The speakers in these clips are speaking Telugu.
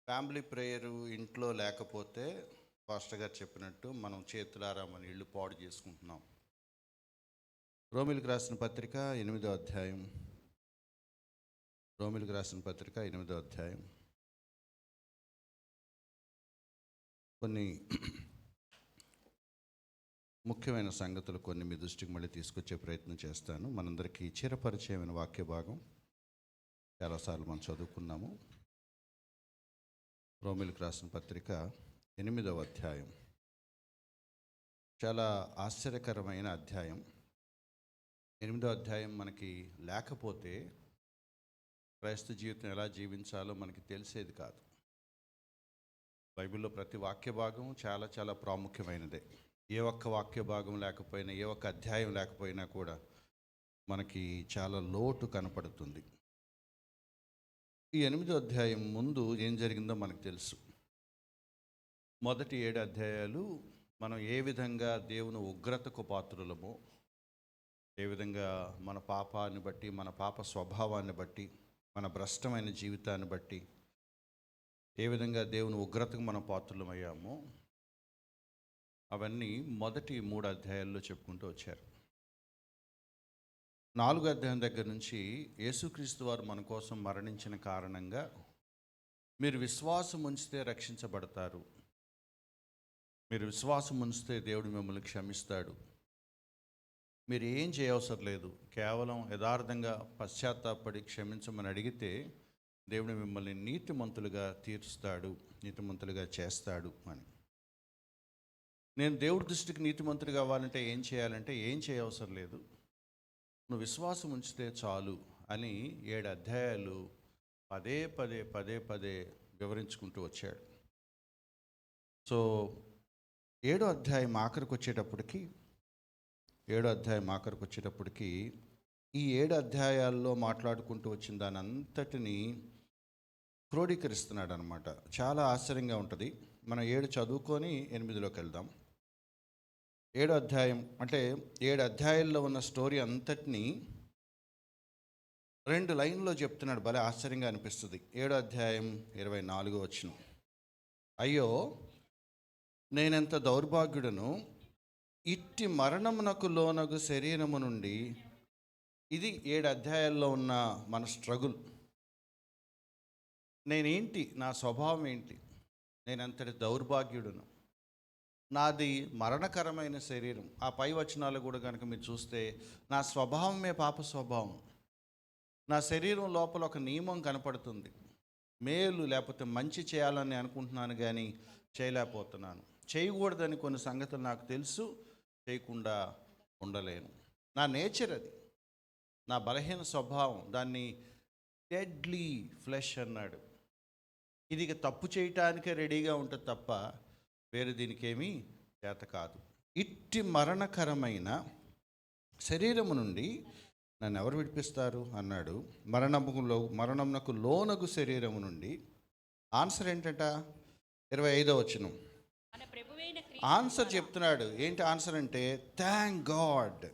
ఫ్యామిలీ ప్రేయరు ఇంట్లో లేకపోతే పాస్టర్ గారు చెప్పినట్టు మనం చేతులారా మన ఇల్లు పాడు చేసుకుంటున్నాం. రోమిలికి రాసిన పత్రిక 8వ అధ్యాయం. రోమిలికి రాసిన పత్రిక 8వ అధ్యాయం. కొన్ని ముఖ్యమైన సంగతులు కొన్ని మీ దృష్టికి మళ్ళీ తీసుకొచ్చే ప్రయత్నం చేస్తాను. మనందరికీ చిరపరిచయమైన వాక్య భాగం చాలాసార్లు మనం చదువుకున్నాము. రోమిలికి రాసిన పత్రిక 8వ అధ్యాయం చాలా ఆశ్చర్యకరమైన అధ్యాయం. 8వ అధ్యాయం మనకి లేకపోతే క్రైస్తవ జీవితం ఎలా జీవించాలో మనకి తెలిసేది కాదు. బైబిల్లో ప్రతి వాక్య భాగం చాలా చాలా ప్రాముఖ్యమైనదే. ఏ ఒక్క వాక్య భాగం లేకపోయినా, ఏ ఒక్క అధ్యాయం లేకపోయినా కూడా మనకి చాలా లోటు కనపడుతుంది. ఈ 8వ అధ్యాయం ముందు ఏం జరిగిందో మనకు తెలుసు. మొదటి 7 అధ్యాయాలు మనం ఏ విధంగా దేవుని ఉగ్రతకు పాత్రులమో, ఏ విధంగా మన పాపాన్ని బట్టి, మన పాప స్వభావాన్ని బట్టి, మన భ్రష్టమైన జీవితాన్ని బట్టి ఏ విధంగా దేవుని ఉగ్రతకు మనం పాత్రులమయ్యామో అవన్నీ మొదటి 3 అధ్యాయాల్లో చెప్పుకుంటూ వచ్చారు. 4వ అధ్యాయం దగ్గర నుంచి యేసుక్రీస్తు వారు మన కోసం మరణించిన కారణంగా మీరు విశ్వాసం ఉంచితే రక్షించబడతారు, మీరు విశ్వాసం ఉంచితే దేవుడు మిమ్మల్ని క్షమిస్తాడు, మీరు ఏం చేయవసరం లేదు, కేవలం యథార్థంగా పశ్చాత్తాపడి క్షమించమని అడిగితే దేవుడు మిమ్మల్ని నీతిమంతులుగా తీరుస్తాడు, నీతిమంతులుగా చేస్తాడు అని. నేను దేవుడి దృష్టికి నీతిమంతుడిగా అవ్వాలంటే ఏం చేయాలంటే ఏం చేయవసరం లేదు, నువ్వు విశ్వాసం ఉంచితే చాలు అని 7 అధ్యాయాలు పదే పదే వివరించుకుంటూ వచ్చాడు. సో 7వ అధ్యాయం ఆఖరికి వచ్చేటప్పటికి ఈ 7 అధ్యాయాల్లో మాట్లాడుకుంటూ వచ్చిన దాని అంతటిని క్రోడీకరిస్తున్నాడు అనమాట. చాలా ఆశ్చర్యంగా ఉంటుంది. మనం 7 చదువుకొని 8లోకి వెళ్దాం. 7వ అధ్యాయం అంటే 7 అధ్యాయాల్లో ఉన్న స్టోరీ అంతటినీ 2 లైన్లో చెప్తున్నాడు. భలే ఆశ్చర్యంగా అనిపిస్తుంది. 7వ అధ్యాయం 24వ వచనం. అయ్యో, నేనెంత దౌర్భాగ్యుడను, ఇట్టి మరణమునకు లోనగు శరీరము నుండి. ఇది 7 అధ్యాయాల్లో ఉన్న మన స్ట్రగుల్. నేనేంటి, నా స్వభావం ఏంటి, నేనంతటి దౌర్భాగ్యుడును, నాది మరణకరమైన శరీరం. ఆ పై వచనాలు కూడా కనుక మీరు చూస్తే నా స్వభావమే పాప స్వభావం. నా శరీరం లోపల ఒక నియమం కనపడుతుంది. మేలు లేకపోతే మంచి చేయాలని అనుకుంటున్నాను కానీ చేయలేకపోతున్నాను. చేయకూడదని కొన్ని సంగతులు నాకు తెలుసు, చేయకుండా ఉండలేను. నా నేచర్ అది, నా బలహీన స్వభావం. దాన్ని డెడ్లీ ఫ్లెష్ అన్నాడు. ఇది తప్పు చేయటానికే రెడీగా ఉంటుంది తప్ప వేరే దీనికేమీ చేత కాదు. ఇట్టి మరణకరమైన శరీరము నుండి నన్ను ఎవరు విడిపిస్తారు అన్నాడు. మరణమునకు లోనగు శరీరము నుండి. ఆన్సర్ ఏంటంట? 25వ వచనం ఆన్సర్ చెప్తున్నాడు. ఏంటి ఆన్సర్ అంటే, థ్యాంక్ గాడ్,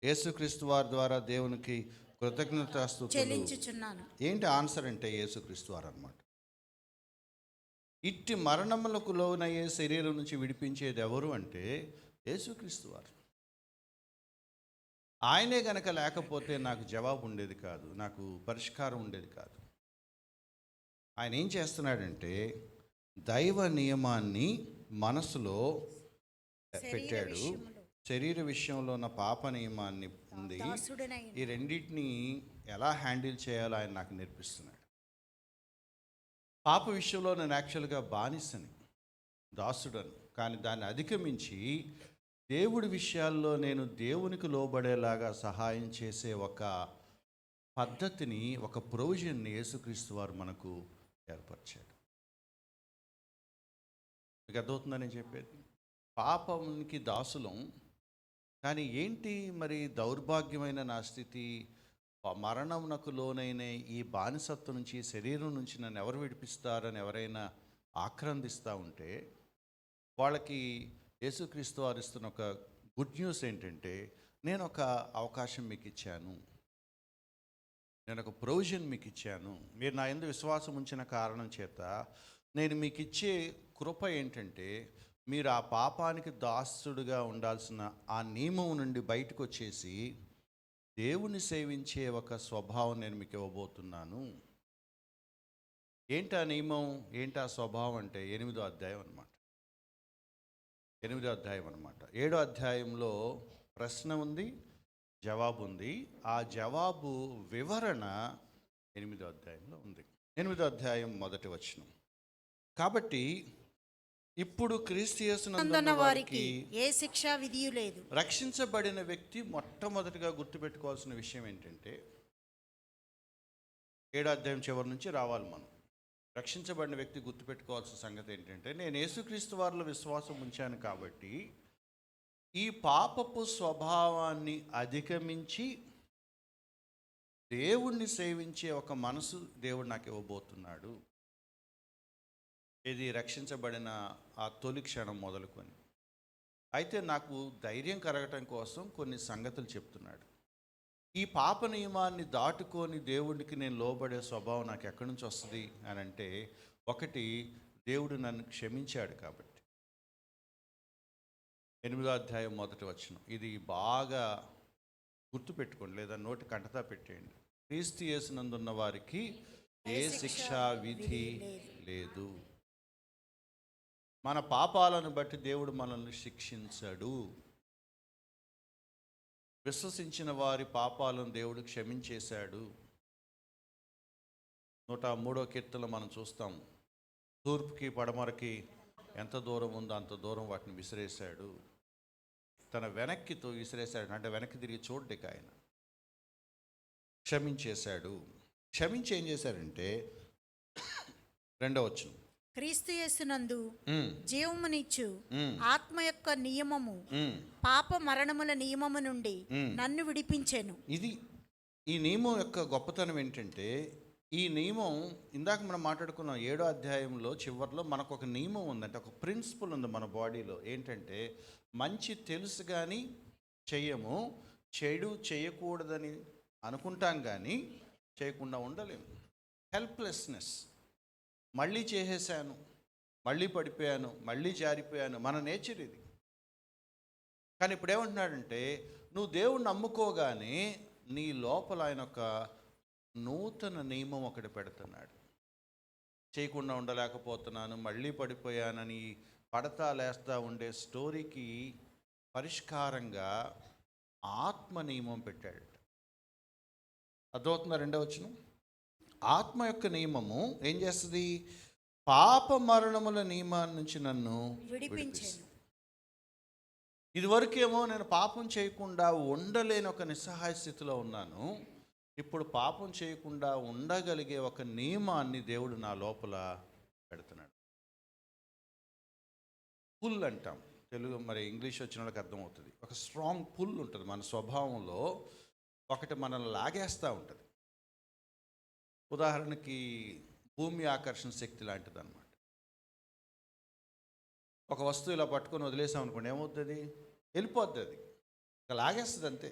యేసుక్రీస్తు వారి ద్వారా దేవునికి కృతజ్ఞతాస్తుతులు చెల్లించుచున్నాను. ఏంటి ఆన్సర్ అంటే యేసుక్రీస్తు వారు అన్నమాట. ఇట్టి మరణములకు లోనయ్యే శరీరం నుంచి విడిపించేది ఎవరు అంటే యేసుక్రీస్తు వారు. ఆయనే గనక లేకపోతే నాకు జవాబు ఉండేది కాదు, నాకు పరిష్కారం ఉండేది కాదు. ఆయన ఏం చేస్తున్నాడంటే దైవ నియమాన్ని మనసులో పెట్టాడు. శరీర విషయంలో ఉన్న పాప నియమాన్ని ఉంది. ఈ రెండింటిని ఎలా హ్యాండిల్ చేయాలో ఆయన నాకు నేర్పిస్తున్నాడు. పాప విషయంలో నేను యాక్చువల్గా బానిసని, దాసుడను. కానీ దాన్ని అధిగమించి దేవుడి విషయాల్లో నేను దేవునికి లోబడేలాగా సహాయం చేసే ఒక పద్ధతిని, ఒక ప్రొవిజన్ని యేసుక్రీస్తు వారు మనకు ఏర్పరిచాడు. మీకు అర్థమవుతుందని చెప్పేది. పాపంకి దాసులం. కానీ ఏంటి మరి దౌర్భాగ్యమైన నా స్థితి, మరణమునకు లోనైన ఈ బానిసత్వం నుంచి, శరీరం నుంచి నన్ను ఎవరు విడిపిస్తారని ఎవరైనా ఆక్రందిస్తూ ఉంటే వాళ్ళకి యేసుక్రీస్తు వారు ఇస్తున్న ఒక గుడ్ న్యూస్ ఏంటంటే, నేను ఒక అవకాశం మీకు ఇచ్చాను. నేను ఒక ప్రొవిజన్ మీకు ఇచ్చాను. మీరు నా యందు విశ్వాసం ఉంచిన కారణం చేత నేను మీకు ఇచ్చే కృప ఏంటంటే, మీరు ఆ పాపానికి దాసుడుగా ఉండాల్సిన ఆ నియమం నుండి బయటకు వచ్చేసి దేవుని సేవించే ఒక స్వభావం నేను మీకు ఇవ్వబోతున్నాను. ఏంటి ఆ నియమం, ఏంటి ఆ స్వభావం అంటే 8వ అధ్యాయం అనమాట. 8వ అధ్యాయం అనమాట. 7వ అధ్యాయంలో ప్రశ్న ఉంది, జవాబు ఉంది. ఆ జవాబు వివరణ 8వ అధ్యాయంలో ఉంది. 8వ అధ్యాయం మొదటి వచనం. కాబట్టి ఇప్పుడు క్రీస్తు యేసునందున్న వారికి ఏ శిక్ష విధియు లేదు. రక్షించబడిన వ్యక్తి మొట్టమొదటిగా గుర్తుపెట్టుకోవాల్సిన విషయం ఏంటంటే, 7వ అధ్యాయం చివరి నుంచి రావాలి మనం. రక్షించబడిన వ్యక్తి గుర్తుపెట్టుకోవాల్సిన సంగతి ఏంటంటే, నేను యేసుక్రీస్తు వారిలో విశ్వాసం ఉంచాను కాబట్టి ఈ పాపపు స్వభావాన్ని అధిగమించి దేవుణ్ణి సేవించే ఒక మనసు దేవుడు నాకు ఇవ్వబోతున్నాడు. ఇది రక్షించబడిన ఆ తొలి క్షణం మొదలుకొని. అయితే నాకు ధైర్యం కలగటం కోసం కొన్ని సంగతులు చెప్తున్నాడు. ఈ పాప నియమాన్ని దాటుకొని దేవుడికి నేను లోబడే స్వభావం నాకు ఎక్కడి నుంచి వస్తుంది అని అంటే, ఒకటి, దేవుడు నన్ను క్షమించాడు కాబట్టి. 8వ అధ్యాయం మొదటి వచనం. ఇది బాగా గుర్తుపెట్టుకోండి, లేదా నోటి కంటతా పెట్టేయండి. క్రీస్తు యేసునందున్న వారికి ఏ శిక్షా విధి లేదు. మన పాపాలను బట్టి దేవుడు మనల్ని శిక్షించడు. విశ్వసించిన వారి పాపాలను దేవుడు క్షమించేశాడు. 103వ కీర్తనలో మనం చూస్తాం, తూర్పుకి పడమరకి ఎంత దూరం ఉందో అంత దూరం వాటిని విసిరేశాడు. తన వెనక్కితో విసిరేశాడు, అంటే వెనక్కి తిరిగి చూడ్డికి ఆయన క్షమించేశాడు. క్షమించి ఏం చేశాడంటే, 2వ వచనం, క్రీస్తు యేసునందు జీవమునిచ్చు ఆత్మ యొక్క నియమము పాప మరణముల నియమము నుండి నన్ను విడిపించెను. ఇది ఈ నియమం యొక్క గొప్పతనం ఏంటంటే, ఈ నియమం ఇందాక మనం మాట్లాడుకున్నాం 7వ అధ్యాయంలో చివరిలో మనకు ఒక నియమం ఉందంటే, ఒక ప్రిన్సిపల్ ఉంది మన బాడీలో. ఏంటంటే, మంచి తెలుసు కానీ చెయ్యము, చెడు చేయకూడదని అనుకుంటాం కానీ చేయకుండా ఉండలేము. హెల్ప్లెస్నెస్. మళ్ళీ చేసేసాను, మళ్ళీ పడిపోయాను, మళ్ళీ జారిపోయాను, మన నేచర్ ఇది. కానీ ఇప్పుడు ఏమంటున్నాడంటే, నువ్వు దేవుణ్ణి నమ్ముకోగానే నీ లోపల ఆయన ఒక నూతన నియమం ఒకటి పెడుతున్నాడు. చేయకుండా ఉండలేకపోతున్నాను, మళ్ళీ పడిపోయానని పడతా లేస్తా ఉండే స్టోరీకి పరిష్కారంగా ఆత్మ నియమం పెట్టాడు. అర్థమవుతుందా? 2వ వచనం. ఆత్మ యొక్క నియమము ఏం చేస్తుంది? పాప మరణముల నియమాన్ని నుంచి నన్ను విడిపించెను. ఇదివరకేమో నేను పాపం చేయకుండా ఉండలేని ఒక నిస్సహాయ స్థితిలో ఉన్నాను. ఇప్పుడు పాపం చేయకుండా ఉండగలిగే ఒక నియమాన్ని దేవుడు నా లోపల పెడుతున్నాడు. పుల్ అంటాం తెలుగు, మరి ఇంగ్లీష్ వచ్చిన వాళ్ళకి అర్థమవుతుంది. ఒక స్ట్రాంగ్ పుల్ ఉంటుంది మన స్వభావంలో, ఒకటి మనల్ని లాగేస్తూ ఉంటుంది. ఉదాహరణకి భూమి ఆకర్షణ శక్తి లాంటిది అనమాట. ఒక వస్తువు ఇలా పట్టుకొని వదిలేసాం అనుకోండి, ఏమవుతుంది? వెళ్ళిపోద్ది, అది ఇక లాగేస్తుంది అంతే.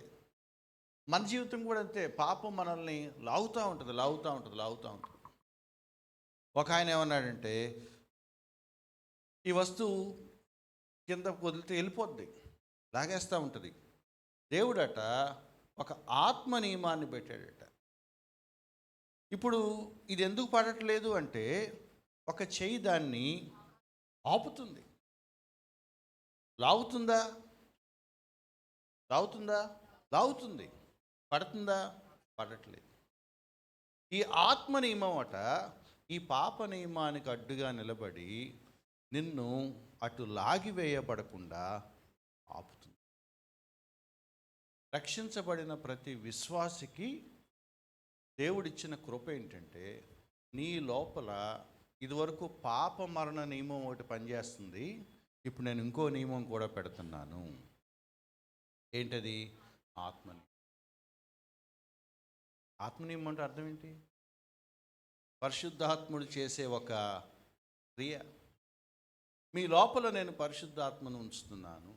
మన జీవితం కూడా అంతే. పాపం మనల్ని లాగుతూ ఉంటుంది, లాగుతూ ఉంటుంది, లాగుతూ ఉంటుంది. ఒక ఆయన ఏమన్నాడంటే, ఈ వస్తువు కింద వదిలితే వెళ్ళిపోద్ది, లాగేస్తూ ఉంటుంది. దేవుడట ఒక ఆత్మ నియమాన్ని పెట్టాడట. ఇప్పుడు ఇది ఎందుకు పడట్లేదు అంటే, ఒక చెయ్యి దాన్ని ఆపుతుంది. లాగుతుందా? లాగుతుందా? లాగుతుంది. పడుతుందా? పడట్లేదు. ఈ ఆత్మ నియమం అట ఈ పాప నియమానికి అడ్డుగా నిలబడి నిన్ను అటు లాగివేయబడకుండా ఆపుతుంది. రక్షించబడిన ప్రతి విశ్వాసికి దేవుడిచ్చిన కృప ఏంటంటే, నీ లోపల ఇదివరకు పాప మరణ నియమం ఒకటి పనిచేస్తుంది, ఇప్పుడు నేను ఇంకో నియమం కూడా పెడుతున్నాను. ఏంటది? ఆత్మని. ఆత్మనియమం అంటే అర్థం ఏంటి? పరిశుద్ధాత్ముడు చేసే ఒక క్రియ. మీ లోపల నేను పరిశుద్ధాత్మను ఉంచుతున్నాను.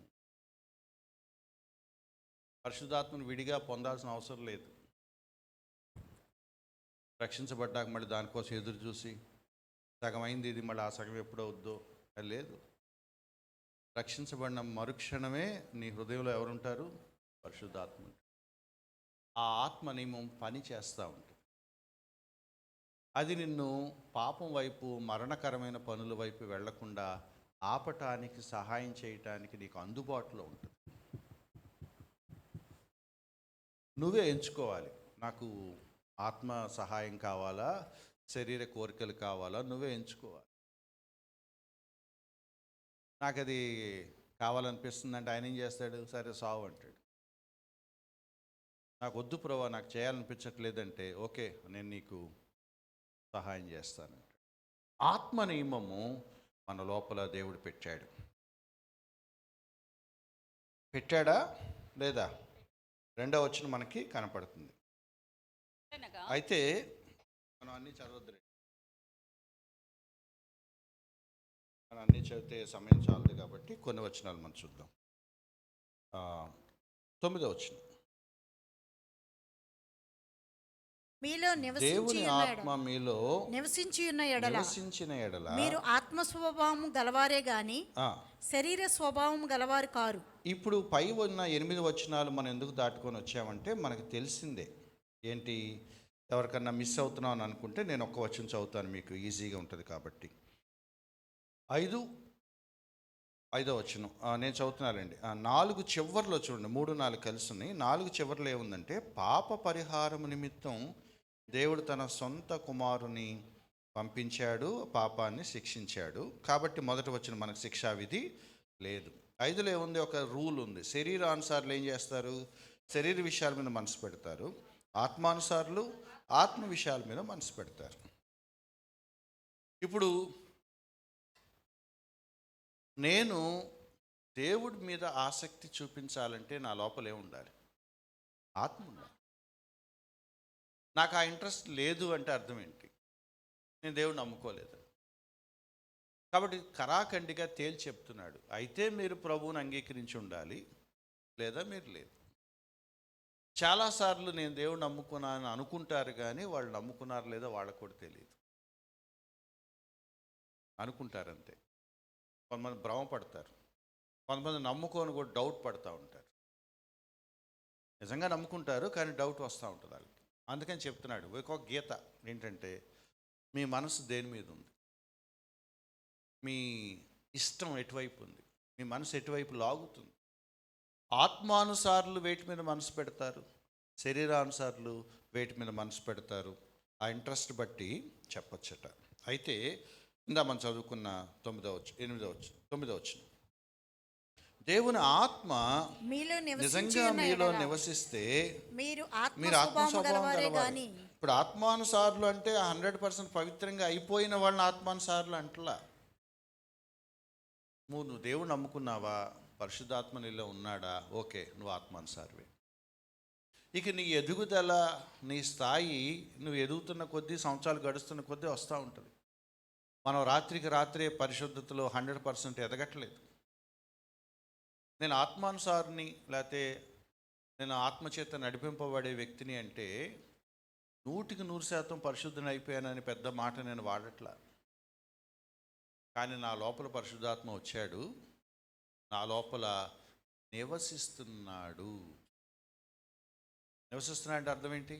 పరిశుద్ధాత్మను విడిగా పొందాల్సిన అవసరం లేదు. రక్షించబడ్డాక మళ్ళీ దానికోసం ఎదురు చూసి సగం అయింది ఇది మళ్ళీ ఆ సగం ఎప్పుడో వద్దో అది లేదు. రక్షించబడిన మరుక్షణమే నీ హృదయంలో ఎవరుంటారు? పరిశుద్ధాత్మ. ఆ ఆత్మ నియమం పని చేస్తూ ఉంటుంది. అది నిన్ను పాపం వైపు, మరణకరమైన పనుల వైపు వెళ్లకుండా ఆపటానికి, సహాయం చేయటానికి నీకు అందుబాటులో ఉంటుంది. నువ్వే ఎంచుకోవాలి. నాకు ఆత్మ సహాయం కావాలా, శరీర కోరికలు కావాలా, నువ్వే ఎంచుకోవాలి. నాకు అది కావాలనిపిస్తుందంటే ఆయన ఏం చేస్తాడు? సరే సావు అంటాడు. నాకు వద్దు ప్రభా, నాకు చేయాలనిపించట్లేదంటే ఓకే నేను నీకు సహాయం చేస్తానంట. ఆత్మ నియమము మన లోపల దేవుడు పెట్టాడా లేదా? 2వ వచనం మనకి కనపడుతుంది. అయితే మనం అన్నీ చదవద్దు, మనం అన్నీ చదివితే సమయం చాలదు కాబట్టి కొన్ని వచనాలు మనం చూద్దాం. 9వ వచనం. మీలో దేవుని ఆత్మ మీలో నివసించిన ఎడల మీరు ఆత్మ స్వభావం గలవారే గాని శరీర స్వభావం గలవారు కారు. ఇప్పుడు పై ఉన్న 8 వచనాలు మనం ఎందుకు దాటుకొని వచ్చామంటే మనకు తెలిసిందే. ఏంటి? ఎవరికన్నా మిస్ అవుతున్నాం అని అనుకుంటే నేను ఒక్క వచనం చదువుతాను, మీకు ఈజీగా ఉంటుంది కాబట్టి. 5వ వచనం నేను చదువుతున్నానండి. 4 చివర్లో చూడండి, 3, 4 కలిసి ఉన్నాయి. 4 చివర్లో ఏముందంటే, పాప పరిహారం నిమిత్తం దేవుడు తన సొంత కుమారుని పంపించాడు, పాపాన్ని శిక్షించాడు. కాబట్టి మొదటి వచనం మనకు శిక్షా విధి లేదు. 5లో ఏముంది? ఒక రూల్ ఉంది. శరీరానుసారులు ఏం చేస్తారు? శరీర విషయాల మీద మనసు పెడతారు. ఆత్మానుసారులు ఆత్మ విషయాల మీద మనసు పెడతారు. ఇప్పుడు నేను దేవుడి మీద ఆసక్తి చూపించాలంటే నా లోపల ఏముండాలి? ఆత్మ ఉండాలి. నాకు ఆ ఇంట్రెస్ట్ లేదు అంటే అర్థం ఏంటి? నేను దేవుడిని నమ్ముకోలేదు. కాబట్టి కరాఖండిగా తేల్చి చెప్తున్నాడు, అయితే మీరు ప్రభువుని అంగీకరించి ఉండాలి, లేదా మీరు లేదు. చాలాసార్లు నేను దేవుడిని నమ్ముకున్నాను అనుకుంటారు, కానీ వాళ్ళు నమ్ముకున్నారు లేదో వాళ్ళకు కూడా తెలియదు. అనుకుంటారంతే. కొంతమంది భ్రమపడతారు, కొంతమంది నమ్ముకొని కూడా డౌట్ పడుతూ ఉంటారు. నిజంగా నమ్ముకుంటారు కానీ డౌట్ వస్తూ ఉంటుంది వాళ్ళకి. అందుకని చెప్తున్నాడు ఒక గీత ఏంటంటే, మీ మనసు దేని మీద ఉంది, మీ ఇష్టం ఎటువైపు ఉంది, మీ మనసు ఎటువైపు లాగుతుంది. ఆత్మానుసారులు వేటి మీద మనసు పెడతారు, శరీరానుసారులు వేటి మీద మనసు పెడతారు. ఆ ఇంట్రెస్ట్ బట్టి చెప్పొచ్చట. అయితే ఇందా మనం చదువుకున్న 9వ వచనం, దేవుని ఆత్మ నిజంగా మీలో నివసిస్తే మీరు ఆత్మ స్వభావం గలవారు. ఇప్పుడు ఆత్మానుసారులు అంటే 100% పవిత్రంగా అయిపోయిన వాళ్ళని ఆత్మానుసారులు అంటలా. నువ్వు దేవుడు నమ్ముకున్నావా, పరిశుద్ధాత్మ నీలో ఉన్నాడా, ఓకే నువ్వు ఆత్మానుసారివే. ఇక నీ ఎదుగుదల, నీ స్థాయి, నువ్వు ఎదుగుతున్న కొద్దీ, సంవత్సరాలు గడుస్తున్న కొద్దీ వస్తూ ఉంటుంది. మనం రాత్రికి రాత్రే పరిశుద్ధతలో 100% ఎదగట్లేదు. నేను ఆత్మానుసారిని, లేకపోతే నేను ఆత్మచేత నడిపింపబడే వ్యక్తిని అంటే 100% పరిశుద్ధుని అయిపోయానని పెద్ద మాట నేను వాడట్లా. కానీ నా లోపల పరిశుద్ధాత్మ వచ్చాడు, నా లోపల నివసిస్తున్నాడు. నివసిస్తున్నాడంటే అర్థం ఏంటి?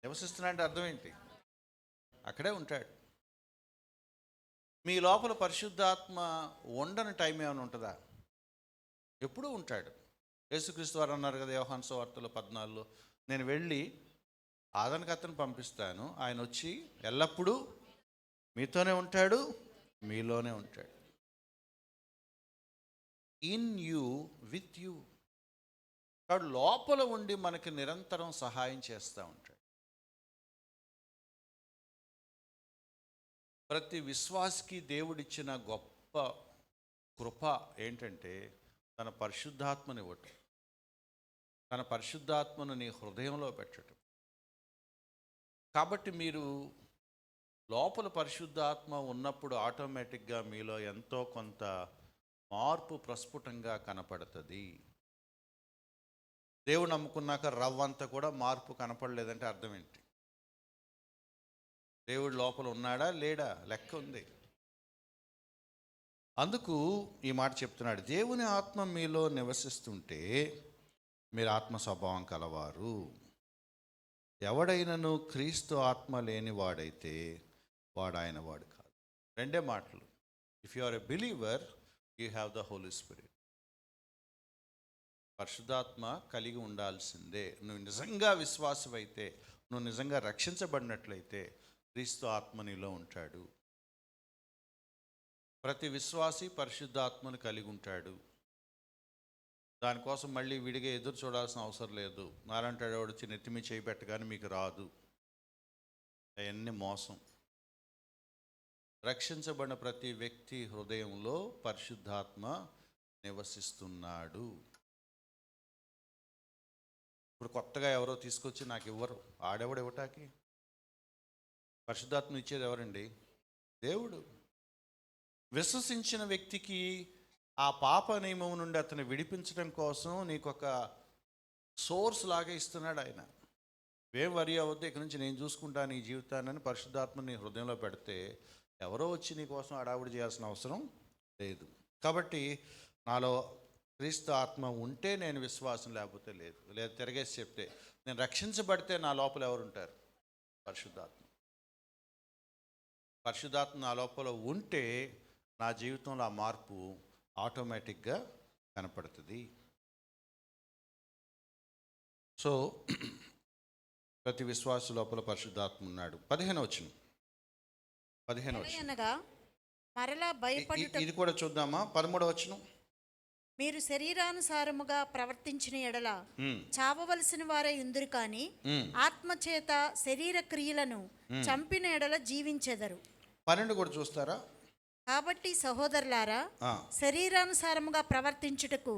నివసిస్తున్నాడంటే అర్థం ఏంటి? అక్కడే ఉంటాడు. మీ లోపల పరిశుద్ధాత్మ ఉండని టైం ఏమైనా ఉంటుందా? ఎప్పుడూ ఉంటాడు. యేసుక్రీస్తు వారు అన్నారు కదా యోహాను సువార్తలో 14లో, నేను వెళ్ళి ఆదరణకర్తను పంపిస్తాను, ఆయన వచ్చి ఎల్లప్పుడూ మీతోనే ఉంటాడు, మీలోనే ఉంటాడు. In you, with you. కాబట్టి లోపల ఉండి మనకి నిరంతరం సహాయం చేస్తూ ఉంటాడు. ప్రతి విశ్వాసికి దేవుడిచ్చిన గొప్ప కృప ఏంటంటే తన పరిశుద్ధాత్మని ఇవ్వటం, తన పరిశుద్ధాత్మను నీ హృదయంలో పెట్టడం. కాబట్టి మీరు లోపల పరిశుద్ధాత్మ ఉన్నప్పుడు ఆటోమేటిక్గా మీలో ఎంతో కొంత మార్పు ప్రస్ఫుటంగా కనపడుతుంది. దేవుడు నమ్ముకున్నాక రవ్వంతా కూడా మార్పు కనపడలేదంటే అర్థం ఏంటి? దేవుడు లోపల ఉన్నాడా లేడా లెక్క ఉంది. అందుకు ఈ మాట చెప్తున్నాడు, దేవుని ఆత్మ మీలో నివసిస్తుంటే మీరు ఆత్మ స్వభావం కలవారు. ఎవడైనను క్రీస్తు ఆత్మ లేనివాడైతే వాడు ఆయన వాడు కాదు. రెండే మాటలు. If you are a believer you have the Holy Spirit. పరిశుద్ధాత్మ కలిగి ఉండాల్సిందే. నువ్వు నిజంగా విశ్వాసమైతే, నువ్వు నిజంగా రక్షించబడినట్లయితే క్రీస్తు ఆత్మ నీలో ఉంటాడు. ప్రతి విశ్వాసి పరిశుద్ధాత్మను కలిగి ఉంటాడు. దానికోసం మళ్ళీ విడిగా ఎదురు చూడాల్సిన అవసరం లేదు. నారంటాడు వాడు వచ్చి నెత్తిమి చేయి పెట్టగానే మీకు రాదు. అవన్నీ మోసం. రక్షించబడిన ప్రతి వ్యక్తి హృదయంలో పరిశుద్ధాత్మ నివసిస్తున్నాడు. ఇప్పుడు కొత్తగా ఎవరో తీసుకొచ్చి నాకు ఇవ్వరు. ఆడెవడు ఇవ్వటానికి? పరిశుద్ధాత్మ ఇచ్చేది ఎవరండి? దేవుడు. విశ్వసించిన వ్యక్తికి ఆ పాప నియమం నుండి అతను విడిపించడం కోసం నీకు ఒక సోర్స్ లాగా ఇస్తున్నాడు ఆయన. ఏం వరి అవ్వద్దు, ఇక్కడి నుంచి నేను చూసుకుంటాను ఈ జీవితాన్ని పరిశుద్ధాత్మ నీ హృదయంలో పెడితే ఎవరో వచ్చి నీ కోసం అడావుడి చేయాల్సిన అవసరం లేదు. కాబట్టి నాలో క్రీస్తు ఆత్మ ఉంటే నేను విశ్వాసం, లేకపోతే లేదు. లేదా తిరగేసి చెప్తే నేను రక్షించబడితే నా లోపల ఎవరు ఉంటారు? పరిశుద్ధాత్మ. పరిశుద్ధాత్మ నా లోపల ఉంటే నా జీవితంలో ఆ మార్పు ఆటోమేటిక్గా కనపడుతుంది. సో ప్రతి విశ్వాస లోపల పరిశుద్ధాత్మ ఉన్నాడు. 15వ వచనం. అనగా మరలా భయపడుట. ఇది కూడా చూద్దామా? 13వ వచనం. మీరు శరీరానుసారముగా ప్రవర్తించిన ఎడల చావవలసిన వారే ఇందురు కానీ ఆత్మచేత శరీర క్రియలను చంపిన ఎడల జీవించెదరు. 12 కూడా చూస్తారా? కాబట్టి సహోదరులారా, శరీరానుసారముగా ప్రవర్తించుటకు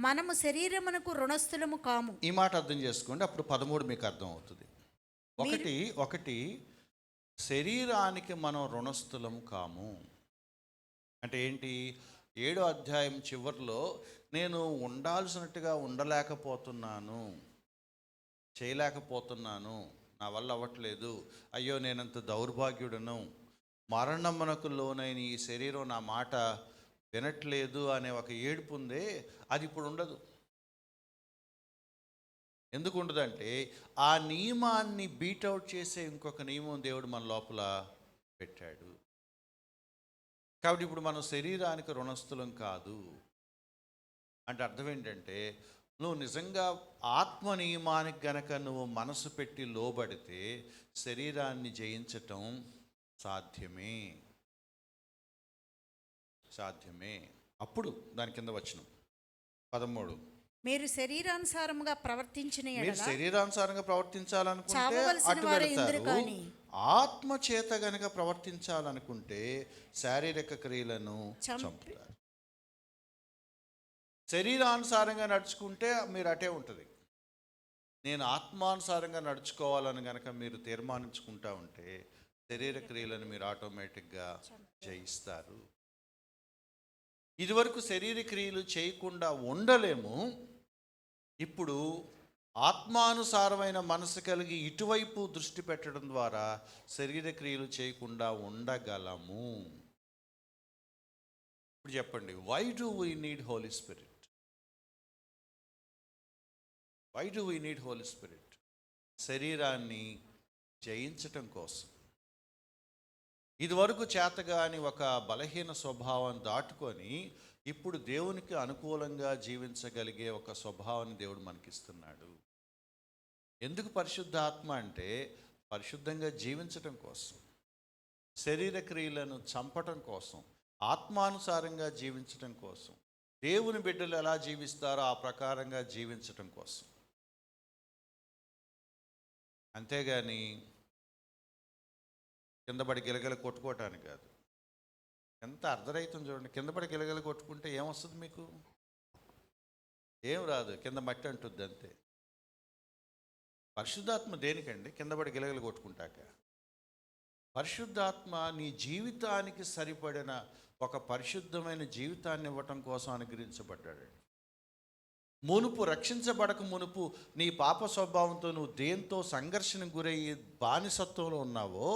మనము శరీరమునకు రుణస్థులము కాము. ఈ మాట అర్థం చేసుకోండి, అప్పుడు 13 మీకు అర్థం అవుతుంది. ఒకటి శరీరానికి మనం రుణస్థులము కాము అంటే ఏంటి? 7వ అధ్యాయం చివరిలో నేను ఉండాల్సినట్టుగా ఉండలేకపోతున్నాను, చేయలేకపోతున్నాను, నా వల్ల అవ్వట్లేదు, అయ్యో నేనంత దౌర్భాగ్యుడను, మరణమునకు లోనైన ఈ శరీరం నా మాట వినట్లేదు అనే ఒక ఏడుపు ఉందే, అది ఇప్పుడు ఉండదు. ఎందుకు ఉండదంటే ఆ నియమాన్ని బీట్అవుట్ చేసే ఇంకొక నియమం దేవుడు మన లోపల పెట్టాడు. కాబట్టి ఇప్పుడు మనం శరీరానికి రుణస్థులం కాదు. అంటే అర్థం ఏంటంటే నువ్వు నిజంగా ఆత్మ నియమానికి గనక నువ్వు మనసు పెట్టి లోబడితే శరీరాన్ని జయించటం సాధ్యమే. అప్పుడు దాని కింద వచనం 13. మీరు శరీరానుసారముగా ప్రవర్తించిన మీరు శరీరానుసారంగా ప్రవర్తించాలనుకుంటే అటు వెళ్తారు. ఆత్మ చేత గనక ప్రవర్తించాలనుకుంటే శారీరక క్రియలను చంపుతారు. శరీరానుసారంగా నడుచుకుంటే మీరు అటే ఉంటుంది. నేను ఆత్మానుసారంగా నడుచుకోవాలని గనక మీరు తీర్మానించుకుంటా ఉంటే శరీర క్రియలను మీరు ఆటోమేటిక్గా జయిస్తారు. ఇదివరకు శరీర క్రియలు చేయకుండా ఉండలేము. ఇప్పుడు ఆత్మానుసారమైన మనసు కలిగి ఇటువైపు దృష్టి పెట్టడం ద్వారా శరీర క్రియలు చేయకుండా ఉండగలము. ఇప్పుడు చెప్పండి, why do we need Holy Spirit? శరీరాన్ని జయించటం కోసం. ఇదివరకు చేతగాని ఒక బలహీన స్వభావం దాటుకొని ఇప్పుడు దేవునికి అనుకూలంగా జీవించగలిగే ఒక స్వభావాన్ని దేవుడు మనకిస్తున్నాడు. ఎందుకు పరిశుద్ధాత్మ అంటే పరిశుద్ధంగా జీవించటం కోసం, శరీర క్రియలను చంపటం కోసం, ఆత్మానుసారంగా జీవించటం కోసం, దేవుని బిడ్డలు ఎలా జీవిస్తారో ఆ ప్రకారంగా జీవించటం కోసం. అంతేగాని కిందపడి గిలగల కొట్టుకోవటానికి కాదు. ఎంత అర్ధరహితం చూడండి. కిందపడి గిలగల కొట్టుకుంటే ఏమొస్తుంది? మీకు ఏం రాదు, కింద మట్టి అంటుంది అంతే. పరిశుద్ధాత్మ దేనికండి? కిందపడి గిలగలు కొట్టుకుంటాక. పరిశుద్ధాత్మ నీ జీవితానికి సరిపడిన ఒక పరిశుద్ధమైన జీవితాన్ని ఇవ్వటం కోసం అనుగ్రహించబడ్డాడు. మునుపు రక్షించబడక మునుపు నీ పాప స్వభావంతో నువ్వు దేంతో సంఘర్షణ గురయ్యి బానిసత్వంలో ఉన్నావో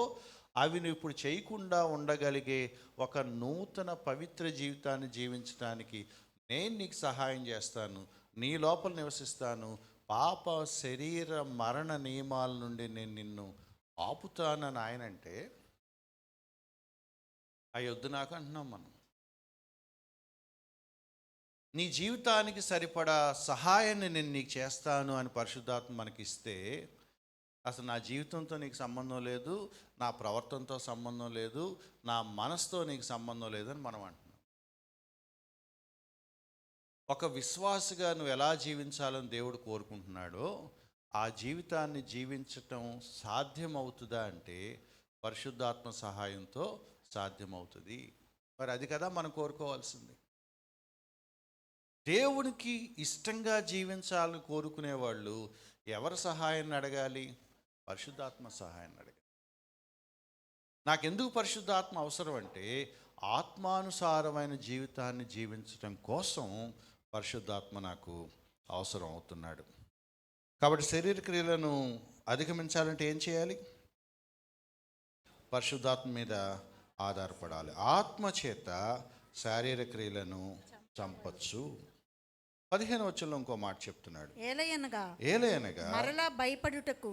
అవి నువ్వు ఇప్పుడు చేయకుండా ఉండగలిగే ఒక నూతన పవిత్ర జీవితాన్ని జీవించడానికి నేను నీకు సహాయం చేస్తాను, నీ లోపల నివసిస్తాను, పాప శరీర మరణ నియమాల నుండి నేను నిన్ను ఆపుతానని ఆయన అంటే అయ్యొద్దు నాకు అంటున్నాం మనం. నీ జీవితానికి సరిపడా సహాయాన్ని నేను నీకు చేస్తాను అని పరిశుద్ధాత్మ మనకి ఇస్తే అసలు నా జీవితంతో నీకు సంబంధం లేదు, నా ప్రవర్తనతో సంబంధం లేదు, నా మనసుతో నీకు సంబంధం లేదని మనం అంటున్నాం. ఒక విశ్వాసిగా నువ్వు ఎలా జీవించాలని దేవుడు కోరుకుంటున్నాడో ఆ జీవితాన్ని జీవించటం సాధ్యమవుతుందా అంటే పరిశుద్ధాత్మ సహాయంతో సాధ్యమవుతుంది. మరి అది కదా మనం కోరుకోవాల్సింది. దేవునికి ఇష్టంగా జీవించాలని కోరుకునే వాళ్ళు ఎవరి సహాయాన్ని అడగాలి? పరిశుద్ధాత్మ సహాయాన్ని అడగాలి. నాకెందుకు పరిశుద్ధాత్మ అవసరం అంటే ఆత్మానుసారమైన జీవితాన్ని జీవించడం కోసం పరిశుద్ధాత్మ నాకు అవసరం అవుతున్నాడు. కాబట్టి శరీర క్రియలను అధిగమించాలంటే ఏం చేయాలి? పరిశుద్ధాత్మ మీద ఆధారపడాలి. ఆత్మ చేత శారీరక క్రియలను చంపచ్చు. 15వ వచనంలో ఇంకో మాట చెప్తున్నాడు. ఏలయనగా మరలా భయపడుటకు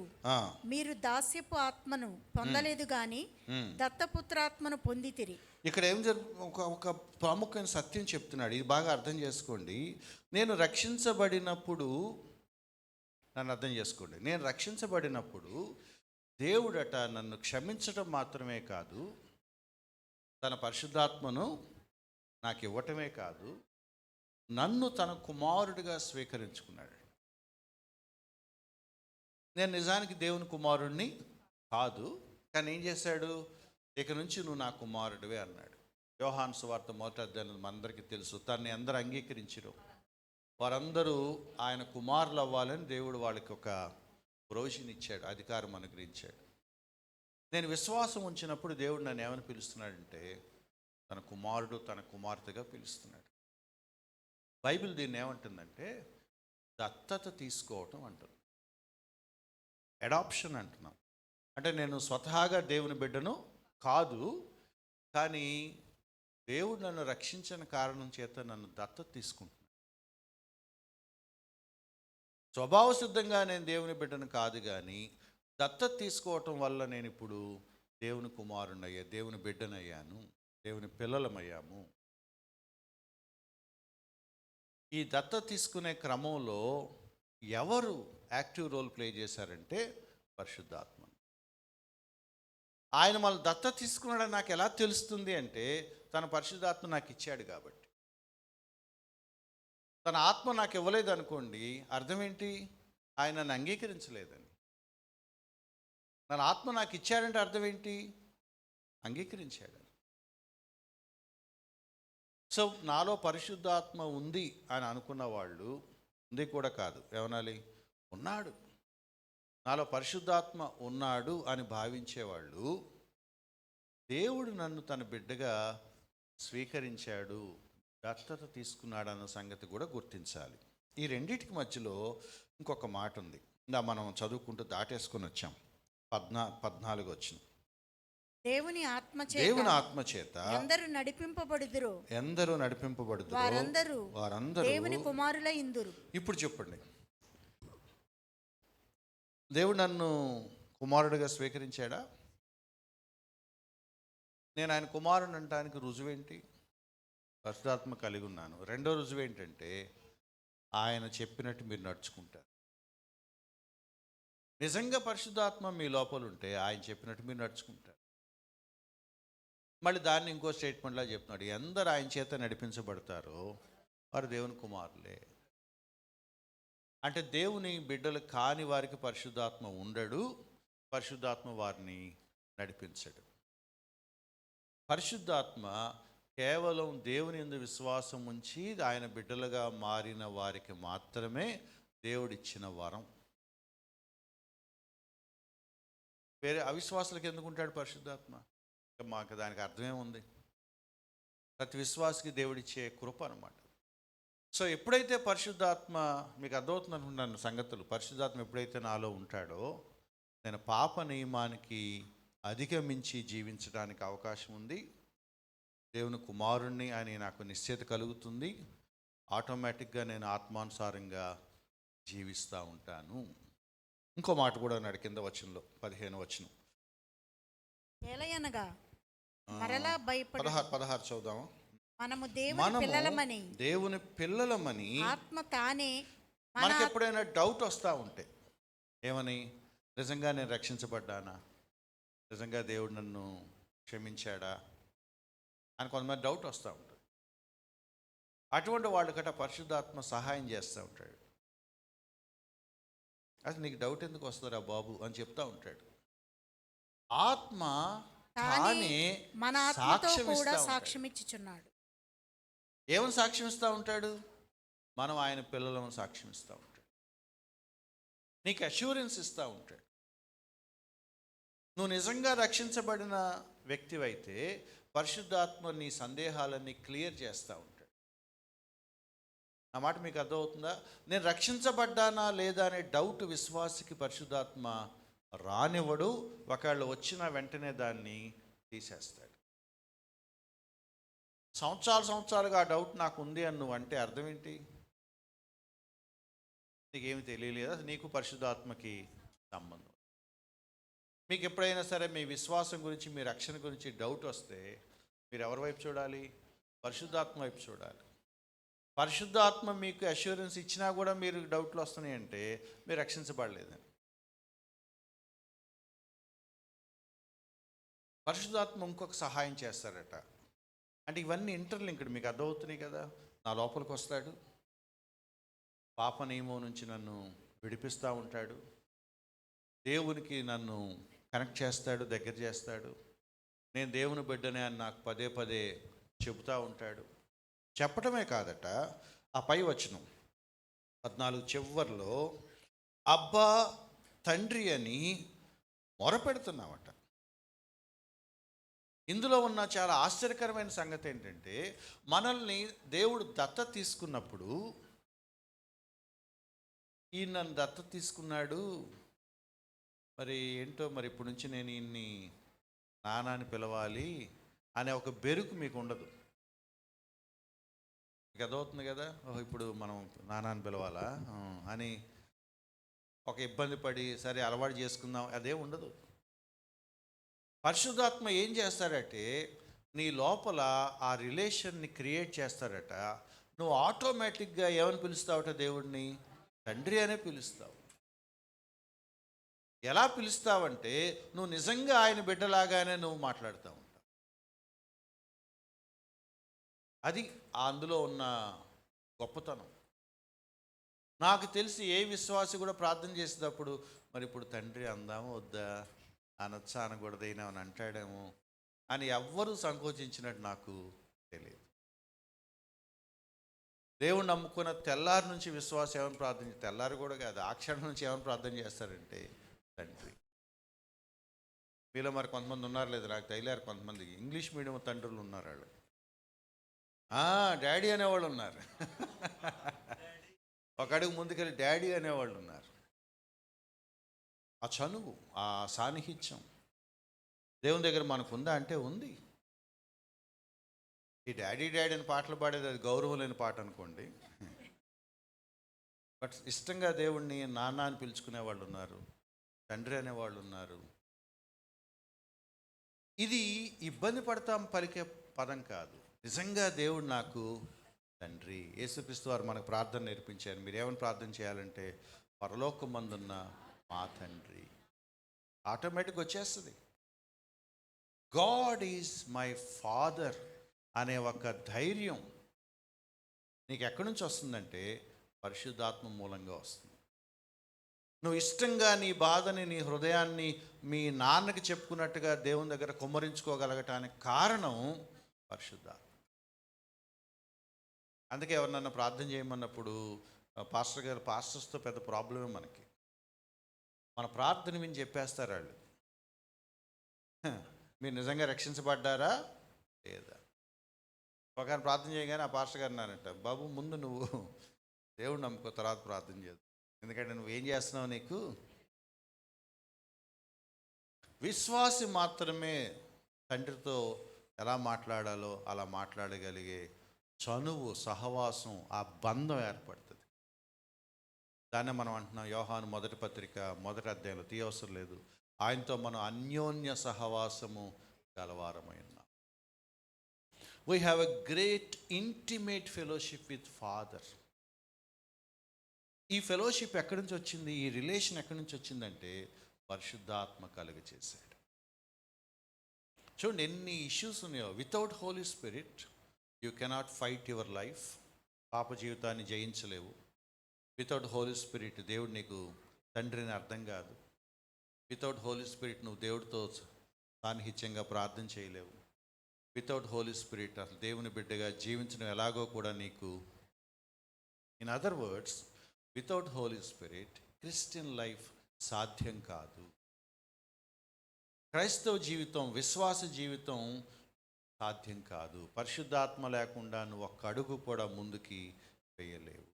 మీరు దాస్యపు ఆత్మను పొందలేదు గాని దత్తపుత్రాత్మను పొందితిరి. ఇక్కడ ఏం ఒక ప్రాముఖ్యమైన సత్యం చెప్తున్నాడు. ఇది బాగా అర్థం చేసుకోండి. నేను రక్షించబడినప్పుడు నన్ను అర్థం చేసుకోండి. నేను రక్షించబడినప్పుడు దేవుడట నన్ను క్షమించడం మాత్రమే కాదు, తన పరిశుద్ధాత్మను నాకు ఇవ్వటమే కాదు, నన్ను తన కుమారుడిగా స్వీకరించుకున్నాడు. నేను నిజానికి దేవుని కుమారుడిని కాదు, కానీ ఏం చేశాడు? ఇక నుంచి నువ్వు నా కుమారుడివే అన్నాడు. యోహాను సువార్త మొదటి అధ్యాయం మనందరికీ తెలుసు. తనని అందరూ అంగీకరించరు, వారందరూ ఆయన కుమారులు అవ్వాలని దేవుడు వాళ్ళకి ఒక ప్రొవిజన్ ఇచ్చాడు, అధికారం అనుగ్రహించాడు. నేను విశ్వాసం ఉంచినప్పుడు దేవుడు నన్ను ఏమని పిలుస్తున్నాడంటే తన కుమారుడు, తన కుమార్తెగా పిలుస్తున్నాడు. బైబిల్ దీన్ని ఏమంటుందంటే దత్తత తీసుకోవటం అంటుంది, అడాప్షన్ అంటున్నాం. అంటే నేను స్వతహాగా దేవుని బిడ్డను కాదు, కానీ దేవుడు నన్ను రక్షించిన కారణం చేత నన్ను దత్తత తీసుకుంటున్నాను. స్వభావ సిద్ధంగా నేను దేవుని బిడ్డను కాదు, కానీ దత్తత తీసుకోవటం వల్ల నేను ఇప్పుడు దేవుని కుమారునయ్యా, దేవుని బిడ్డనయ్యాను, దేవుని పిల్లలమయ్యాము. ఈ దత్తత తీసుకునే క్రమంలో ఎవరు యాక్టివ్ రోల్ ప్లే చేశారంటే పరిశుద్ధాత్మ. ఆయన మళ్ళీ దత్తత తీసుకున్నాడని నాకు ఎలా తెలుస్తుంది అంటే తన పరిశుద్ధాత్మ నాకు ఇచ్చాడు కాబట్టి. తన ఆత్మ నాకు ఇవ్వలేదు అనుకోండి, అర్థం ఏంటి? ఆయన నన్ను అంగీకరించలేదని. తన ఆత్మ నాకు ఇచ్చాడంటే అర్థం ఏంటి? అంగీకరించాడని. సో నాలో పరిశుద్ధాత్మ ఉంది అని అనుకున్న వాళ్ళు, ఉంది కూడా కాదు, ఏమనాలి? ఉన్నాడు, నాలో పరిశుద్ధాత్మ ఉన్నాడు అని భావించేవాళ్ళు దేవుడు నన్ను తన బిడ్డగా స్వీకరించాడు, దత్తత తీసుకున్నాడు అన్న సంగతి కూడా గుర్తించాలి. ఈ రెండింటికి మధ్యలో ఇంకొక మాట ఉంది, ఇలా మనం చదువుకుంటూ దాటేసుకొని వచ్చాం. 14 వచ్చిన దేవుని ఆత్మ చేత ఎందరూ నడిపింపబడుదురు వారందరూ దేవుని కుమారులై ఇందురు. ఇప్పుడు చెప్పండి, దేవుడు నన్ను కుమారుడిగా స్వీకరించాడా? నేను ఆయన కుమారుడు అనటానికి రుజువేంటి? పరిశుద్ధాత్మ కలిగి ఉన్నాను. రెండో రుజువు ఏంటంటే ఆయన చెప్పినట్టు మీరు నడుచుకుంటారు. నిజంగా పరిశుద్ధాత్మ మీ లోపల ఉంటే ఆయన చెప్పినట్టు మీరు నడుచుకుంటారు. మళ్ళీ దాన్ని ఇంకో స్టేట్మెంట్లా చెప్తున్నాడు, ఎందరు ఆయన చేత నడిపించబడతారో వారు దేవుని కుమారులే. అంటే దేవుని బిడ్డలు కాని వారికి పరిశుద్ధాత్మ ఉండడు, పరిశుద్ధాత్మ వారిని నడిపించడు. పరిశుద్ధాత్మ కేవలం దేవుని యందు విశ్వాసం ఉంచి ఆయన బిడ్డలుగా మారిన వారికి మాత్రమే దేవుడిచ్చిన వరం. వేరే అవిశ్వాసులకు ఎందుకు ఉంటాడు పరిశుద్ధాత్మ? మాకు దానికి అర్థమేముంది? ప్రతి విశ్వాసికి దేవుడిచ్చే కృప అన్నమాట. సో ఎప్పుడైతే పరిశుద్ధాత్మ, మీకు అర్థమవుతుంది అనుకుంటున్నాను సంగతులు, పరిశుద్ధాత్మ ఎప్పుడైతే నాలో ఉంటాడో నేను పాప నియమానికి అధిగమించి జీవించడానికి అవకాశం ఉంది. దేవుని కుమారుణ్ణి అని నాకు నిశ్చయత కలుగుతుంది. ఆటోమేటిక్గా నేను ఆత్మానుసారంగా జీవిస్తూ ఉంటాను. ఇంకో మాట కూడా అన్నాడు కింద వచనంలో, 15వ వచనం. ఎలయనగా మరలా భయపడ 16 చదువుదాము. మనము దేవుని పిల్లలమని ఆత్మ తానే మనకి ఎప్పుడైనా డౌట్ వస్తూ ఉంటే, ఏమని, నిజంగా నేను రక్షించబడ్డానా, నిజంగా దేవుడు నన్ను క్షమించాడా అని కొంతమంది డౌట్ వస్తూ ఉంటుంది. అటువంటి వాళ్ళకట పరిశుద్ధాత్మ సహాయం చేస్తూ ఉంటాడు. అసలు నీకు డౌట్ ఎందుకు వస్తుందా బాబు అని చెప్తా ఉంటాడు. ఆత్మ తానే మన ఆత్మతో కూడా సాక్ష్యం ఇచ్చుచున్నాడు. ఏమని సాక్ష్యం ఇస్తూ ఉంటాడు? మనం ఆయన పిల్లలను సాక్ష్యం ఇస్తూ ఉంటాడు. నీకు అష్యూరెన్స్ ఇస్తూ ఉంటాడు. నువ్వు నిజంగా రక్షించబడిన వ్యక్తివైతే పరిశుద్ధాత్మ నీ సందేహాలన్నీ క్లియర్ చేస్తూ ఉంటాడు. నా మాట మీకు అర్థమవుతుందా? నేను రక్షించబడ్డానా లేదా అనే డౌట్ విశ్వాసికి పరిశుద్ధాత్మ రానివ్వడు. ఒకవేళ వచ్చిన వెంటనే దాన్ని తీసేస్తాడు. సంవత్సరాలుగా ఆ డౌట్ నాకు ఉంది అని నువ్వు అంటే అర్థం ఏంటి? నీకేమి తెలియలేదా? నీకు పరిశుద్ధాత్మకి సంబంధం. మీకు ఎప్పుడైనా సరే మీ విశ్వాసం గురించి, మీ రక్షణ గురించి డౌట్ వస్తే మీరు ఎవరి వైపు చూడాలి? పరిశుద్ధాత్మ వైపు చూడాలి. పరిశుద్ధాత్మ మీకు అష్యూరెన్స్ ఇచ్చినా కూడా మీరు డౌట్లు వస్తున్నాయంటే మీరు రక్షించబడలేదని. పరిశుద్ధాత్మ ఇంకొక సహాయం చేస్తారట. అంటే ఇవన్నీ ఇంటర్లింక్డ్, మీకు అర్థమవుతున్నాయి కదా. నా లోపలికి వస్తాడు, పాప నియమం నుంచి నన్ను విడిపిస్తూ ఉంటాడు, దేవునికి నన్ను కనెక్ట్ చేస్తాడు, దగ్గర చేస్తాడు, నేను దేవుని బిడ్డనే అని నాకు పదే పదే చెబుతూ ఉంటాడు. చెప్పటమే కాదట, ఆ పై వచనం 14 చివర్లో అబ్బా తండ్రి అని మొరపెడుతున్నామట. ఇందులో ఉన్న చాలా ఆశ్చర్యకరమైన సంగతి ఏంటంటే, మనల్ని దేవుడు దత్తత తీసుకున్నప్పుడు, ఈయన నన్ను దత్తత తీసుకున్నాడు, మరి ఏంటో మరి ఇప్పటి నుంచి నేను ఈయన్ని నాన్నని పిలవాలి అనే ఒక బెరుకు మీకు ఉండదు. మీకు అర్థమవుతుంది కదా. ఇప్పుడు మనం నాన్నని పిలవాలా అని ఒక ఇబ్బంది పడి సరే అలవాటు చేసుకుందాం, అదే ఉండదు. పరిశుద్ధాత్మ ఏం చేస్తాడంటే నీ లోపల ఆ రిలేషన్ని క్రియేట్ చేస్తాడట. నువ్వు ఆటోమేటిక్గా ఏమని పిలుస్తావట? దేవుడిని తండ్రి అనే పిలుస్తావు. ఎలా పిలుస్తావంటే నువ్వు నిజంగా ఆయన బిడ్డలాగానే నువ్వు మాట్లాడుతూ ఉంటావు. అది అందులో ఉన్న గొప్పతనం. నాకు తెలిసి ఏ విశ్వాసి కూడా ప్రార్థన చేసేటప్పుడు మరి ఇప్పుడు తండ్రి అందామో వద్దా, అనొచ్చా అనకూడదైనా అని అంటాడేమో అని ఎవ్వరూ సంకోచించినట్టు నాకు తెలియదు. దేవుడు నమ్ముకున్న తెల్లారి నుంచి విశ్వాసం ఏమని ప్రార్థన, తెల్లారి కూడా కాదు, ఆ క్షణం నుంచి ఏమని ప్రార్థన చేస్తారంటే తండ్రి. మీలో మరి కొంతమంది ఉన్నారు, లేదు నాకు తెలియారు, కొంతమంది ఇంగ్లీష్ మీడియం తండ్రులు ఉన్నారు. వాళ్ళు డాడీ అనేవాళ్ళు ఉన్నారు. ఒక అడుగు ముందుకెళ్ళి డాడీ అనేవాళ్ళు ఉన్నారు. ఆ చనువు, ఆ సాన్నిహిత్యం దేవుని దగ్గర మనకు ఉందా అంటే ఉంది. ఈ డాడీ డాడీ అని పాటలు పాడేది అది గౌరవం లేని పాట అనుకోండి. బట్ ఇష్టంగా దేవుణ్ణి నాన్న అని పిలుచుకునే వాళ్ళు ఉన్నారు, తండ్రి అనేవాళ్ళు ఉన్నారు. ఇది ఇబ్బంది పడతాం పలికే పదం కాదు. నిజంగా దేవుడు నాకు తండ్రి. యేసుక్రీస్తు వారు మనకు ప్రార్థన నేర్పించారు. మీరు ఏమని ప్రార్థన చేయాలంటే పరలోకమందున్న మా తండ్రి. ఆటోమేటిక్ వచ్చేస్తుంది. గాడ్ ఈజ్ మై ఫాదర్ అనే ఒక ధైర్యం నీకు ఎక్కడి నుంచి వస్తుందంటే పరిశుద్ధాత్మ మూలంగా వస్తుంది. నువ్వు ఇష్టంగా నీ బాధని, నీ హృదయాన్ని మీ నాన్నకి చెప్పుకున్నట్టుగా దేవుని దగ్గర కుమ్మరించుకోగలగటానికి కారణం పరిశుద్ధాత్మ. అందుకే ఎవరినన్నా ప్రార్థన చేయమన్నప్పుడు పాస్టర్స్తో పెద్ద ప్రాబ్లమే మనకి. మన ప్రార్థన విని చెప్పేస్తారు వాళ్ళు, మీరు నిజంగా రక్షించబడ్డారా లేదా. ఒక ఆయన ప్రార్థన చేయగానే ఆ పాస్టర్ గారు అన్నారంట, బాబు ముందు నువ్వు దేవుడు నమ్ముకో, తర్వాత ప్రార్థన చేయదు, ఎందుకంటే నువ్వు ఏం చేస్తున్నావు, నీకు విశ్వాసి మాత్రమే తండ్రితో ఎలా మాట్లాడాలో అలా మాట్లాడగలిగే చనువు, సహవాసం, ఆ బంధం ఏర్పడుతుంది. దాన్నే మనం అంటున్నాం యోహాను మొదటి పత్రిక మొదటి అధ్యాయంలో, తీయవసరం లేదు, ఆయనతో మనం అన్యోన్య సహవాసము గలవారమై ఉన్నాం. We have a great intimate fellowship with father. ఈ ఫెలోషిప్ ఎక్కడి నుంచి వచ్చింది, ఈ రిలేషన్ ఎక్కడి నుంచి వచ్చిందంటే పరిశుద్ధాత్మ కలుగ చేశాడు. చూడండి ఎన్ని ఇష్యూస్ ఉన్నాయో. Without Holy Spirit you cannot fight your life. పాప జీవితాన్ని జయించలేవు. వితౌట్ హోలీ స్పిరిట్ దేవుడు నీకు తండ్రిని అర్థం కాదు. వితౌట్ హోలీ స్పిరిట్ నువ్వు దేవుడితో సాన్నిహిత్యంగా ప్రార్థన చేయలేవు. వితౌట్ హోలీ స్పిరిట్ అసలు దేవుని బిడ్డగా జీవించడం ఎలాగో కూడా నీకు, in other words, without Holy Spirit Christian life సాధ్యం కాదు. క్రైస్తవ జీవితం, విశ్వాస జీవితం సాధ్యం కాదు. పరిశుద్ధాత్మ లేకుండా నువ్వు ఒక్క అడుగు కూడా ముందుకి వేయలేవు.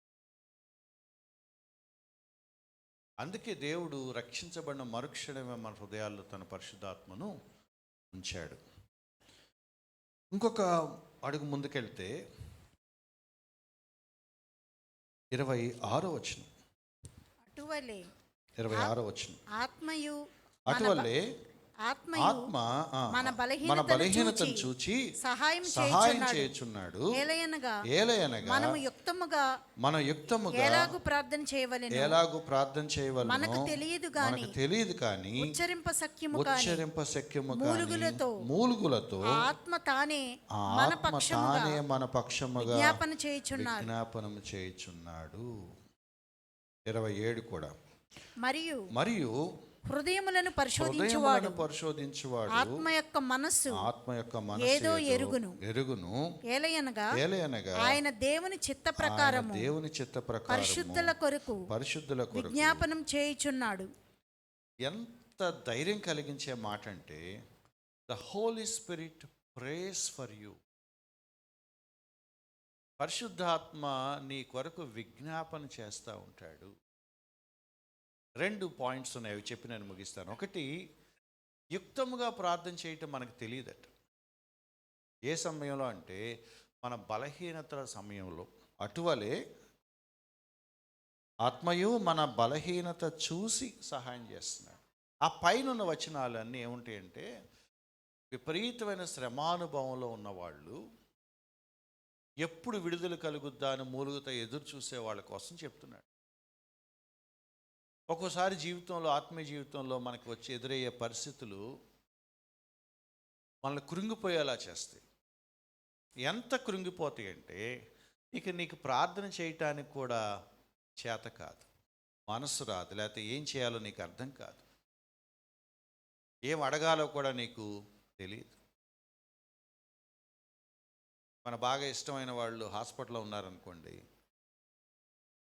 అందుకే దేవుడు రక్షించబడిన మరుక్షణమే మన హృదయాల్లో తన పరిశుద్ధాత్మను ఉంచాడు. ఇంకొక అడుగు ముందుకెళ్తే 26వ వచనం, అటువలే 26వ వచనం, ఆత్మయు అటువలే ఆత్మయు ఆత్మ మన మన బలహీనతను చూచి సహాయం చేయుచున్నాడు. ఏలయనగా ఏలయనగా మనము యుక్తముగా ఎలాగు ప్రార్థన చేయవలెను మనకు తెలియదు గాని ఉచ్చరింప సఖ్యము మూలుగులతో ఆత్మ తానే మన పక్షముగా విజ్ఞాపనము చేయుచున్నాడు. 27 కూడా, మరియు హృదయములను పరిశోధించువాడు ఆత్మ యొక్క మనస్సు ఏదో ఎరుగును. ఏలయనగా ఆయన దేవుని చిత్త ప్రకారము పరిశుద్ధుల కొరకు విజ్ఞాపనం చేయుచున్నాడు. ఎంత ధైర్యం కలిగించే మాట అంటే, the Holy Spirit prays for you. పరిశుద్ధాత్మ నీ కొరకు విజ్ఞాపన చేస్తూ ఉంటాడు. 2 పాయింట్స్ ఉన్నాయి, అవి చెప్పి నేను ముగిస్తాను. ఒకటి, యుక్తముగా ప్రార్థన చేయటం మనకు తెలియదట. ఏ సమయంలో అంటే మన బలహీనతల సమయంలో. అటువలే ఆత్మయు మన బలహీనత చూసి సహాయం చేస్తున్నాడు. ఆ పైన ఉన్న వచనాలన్నీ ఏముంటాయంటే, విపరీతమైన శ్రమానుభవంలో ఉన్నవాళ్ళు ఎప్పుడు విడుదల కలుగుద్దా అని మూలుగుతా ఎదురు చూసే వాళ్ళ కోసం చెప్తున్నాడు. ఒక్కోసారి జీవితంలో, ఆత్మీయ జీవితంలో మనకు వచ్చి ఎదురయ్యే పరిస్థితులు మనల్ని కృంగిపోయేలా చేస్తాయి. ఎంత కృంగిపోతాయి అంటే, ఇక నీకు ప్రార్థన చేయటానికి కూడా చేత కాదు, మనసు రాదు, లేకపోతే ఏం చేయాలో నీకు అర్థం కాదు, ఏం అడగాలో కూడా నీకు తెలియదు. మన బాగా ఇష్టమైన వాళ్ళు హాస్పిటల్లో ఉన్నారనుకోండి,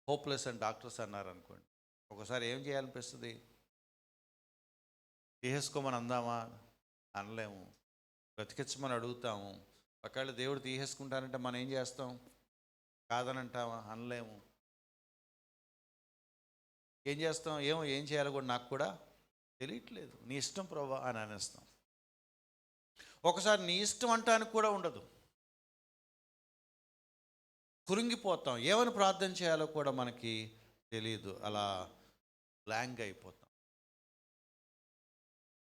హోప్లెస్ అని డాక్టర్స్ అన్నారనుకోండి, ఒకసారి ఏం చేయాలనిపిస్తుంది? తీసేసుకోమని అందామా? అనలేము. బ్రతికించమని అడుగుతాము. ఒకవేళ దేవుడు తీసేసుకుంటానంటే మనం ఏం చేస్తాం? కాదని అంటామా? అనలేము. ఏం చేస్తాం? ఏం చేయాలో కూడా నాకు కూడా తెలియట్లేదు, నీ ఇష్టం ప్రభా అని అనేస్తాం. ఒకసారి నీ ఇష్టం అంటానికి కూడా ఉండదు, కురింగిపోతాం. ఏమని ప్రార్థన చేయాలో కూడా మనకి తెలియదు, అలా బ్లాంక్ అయిపోతాం.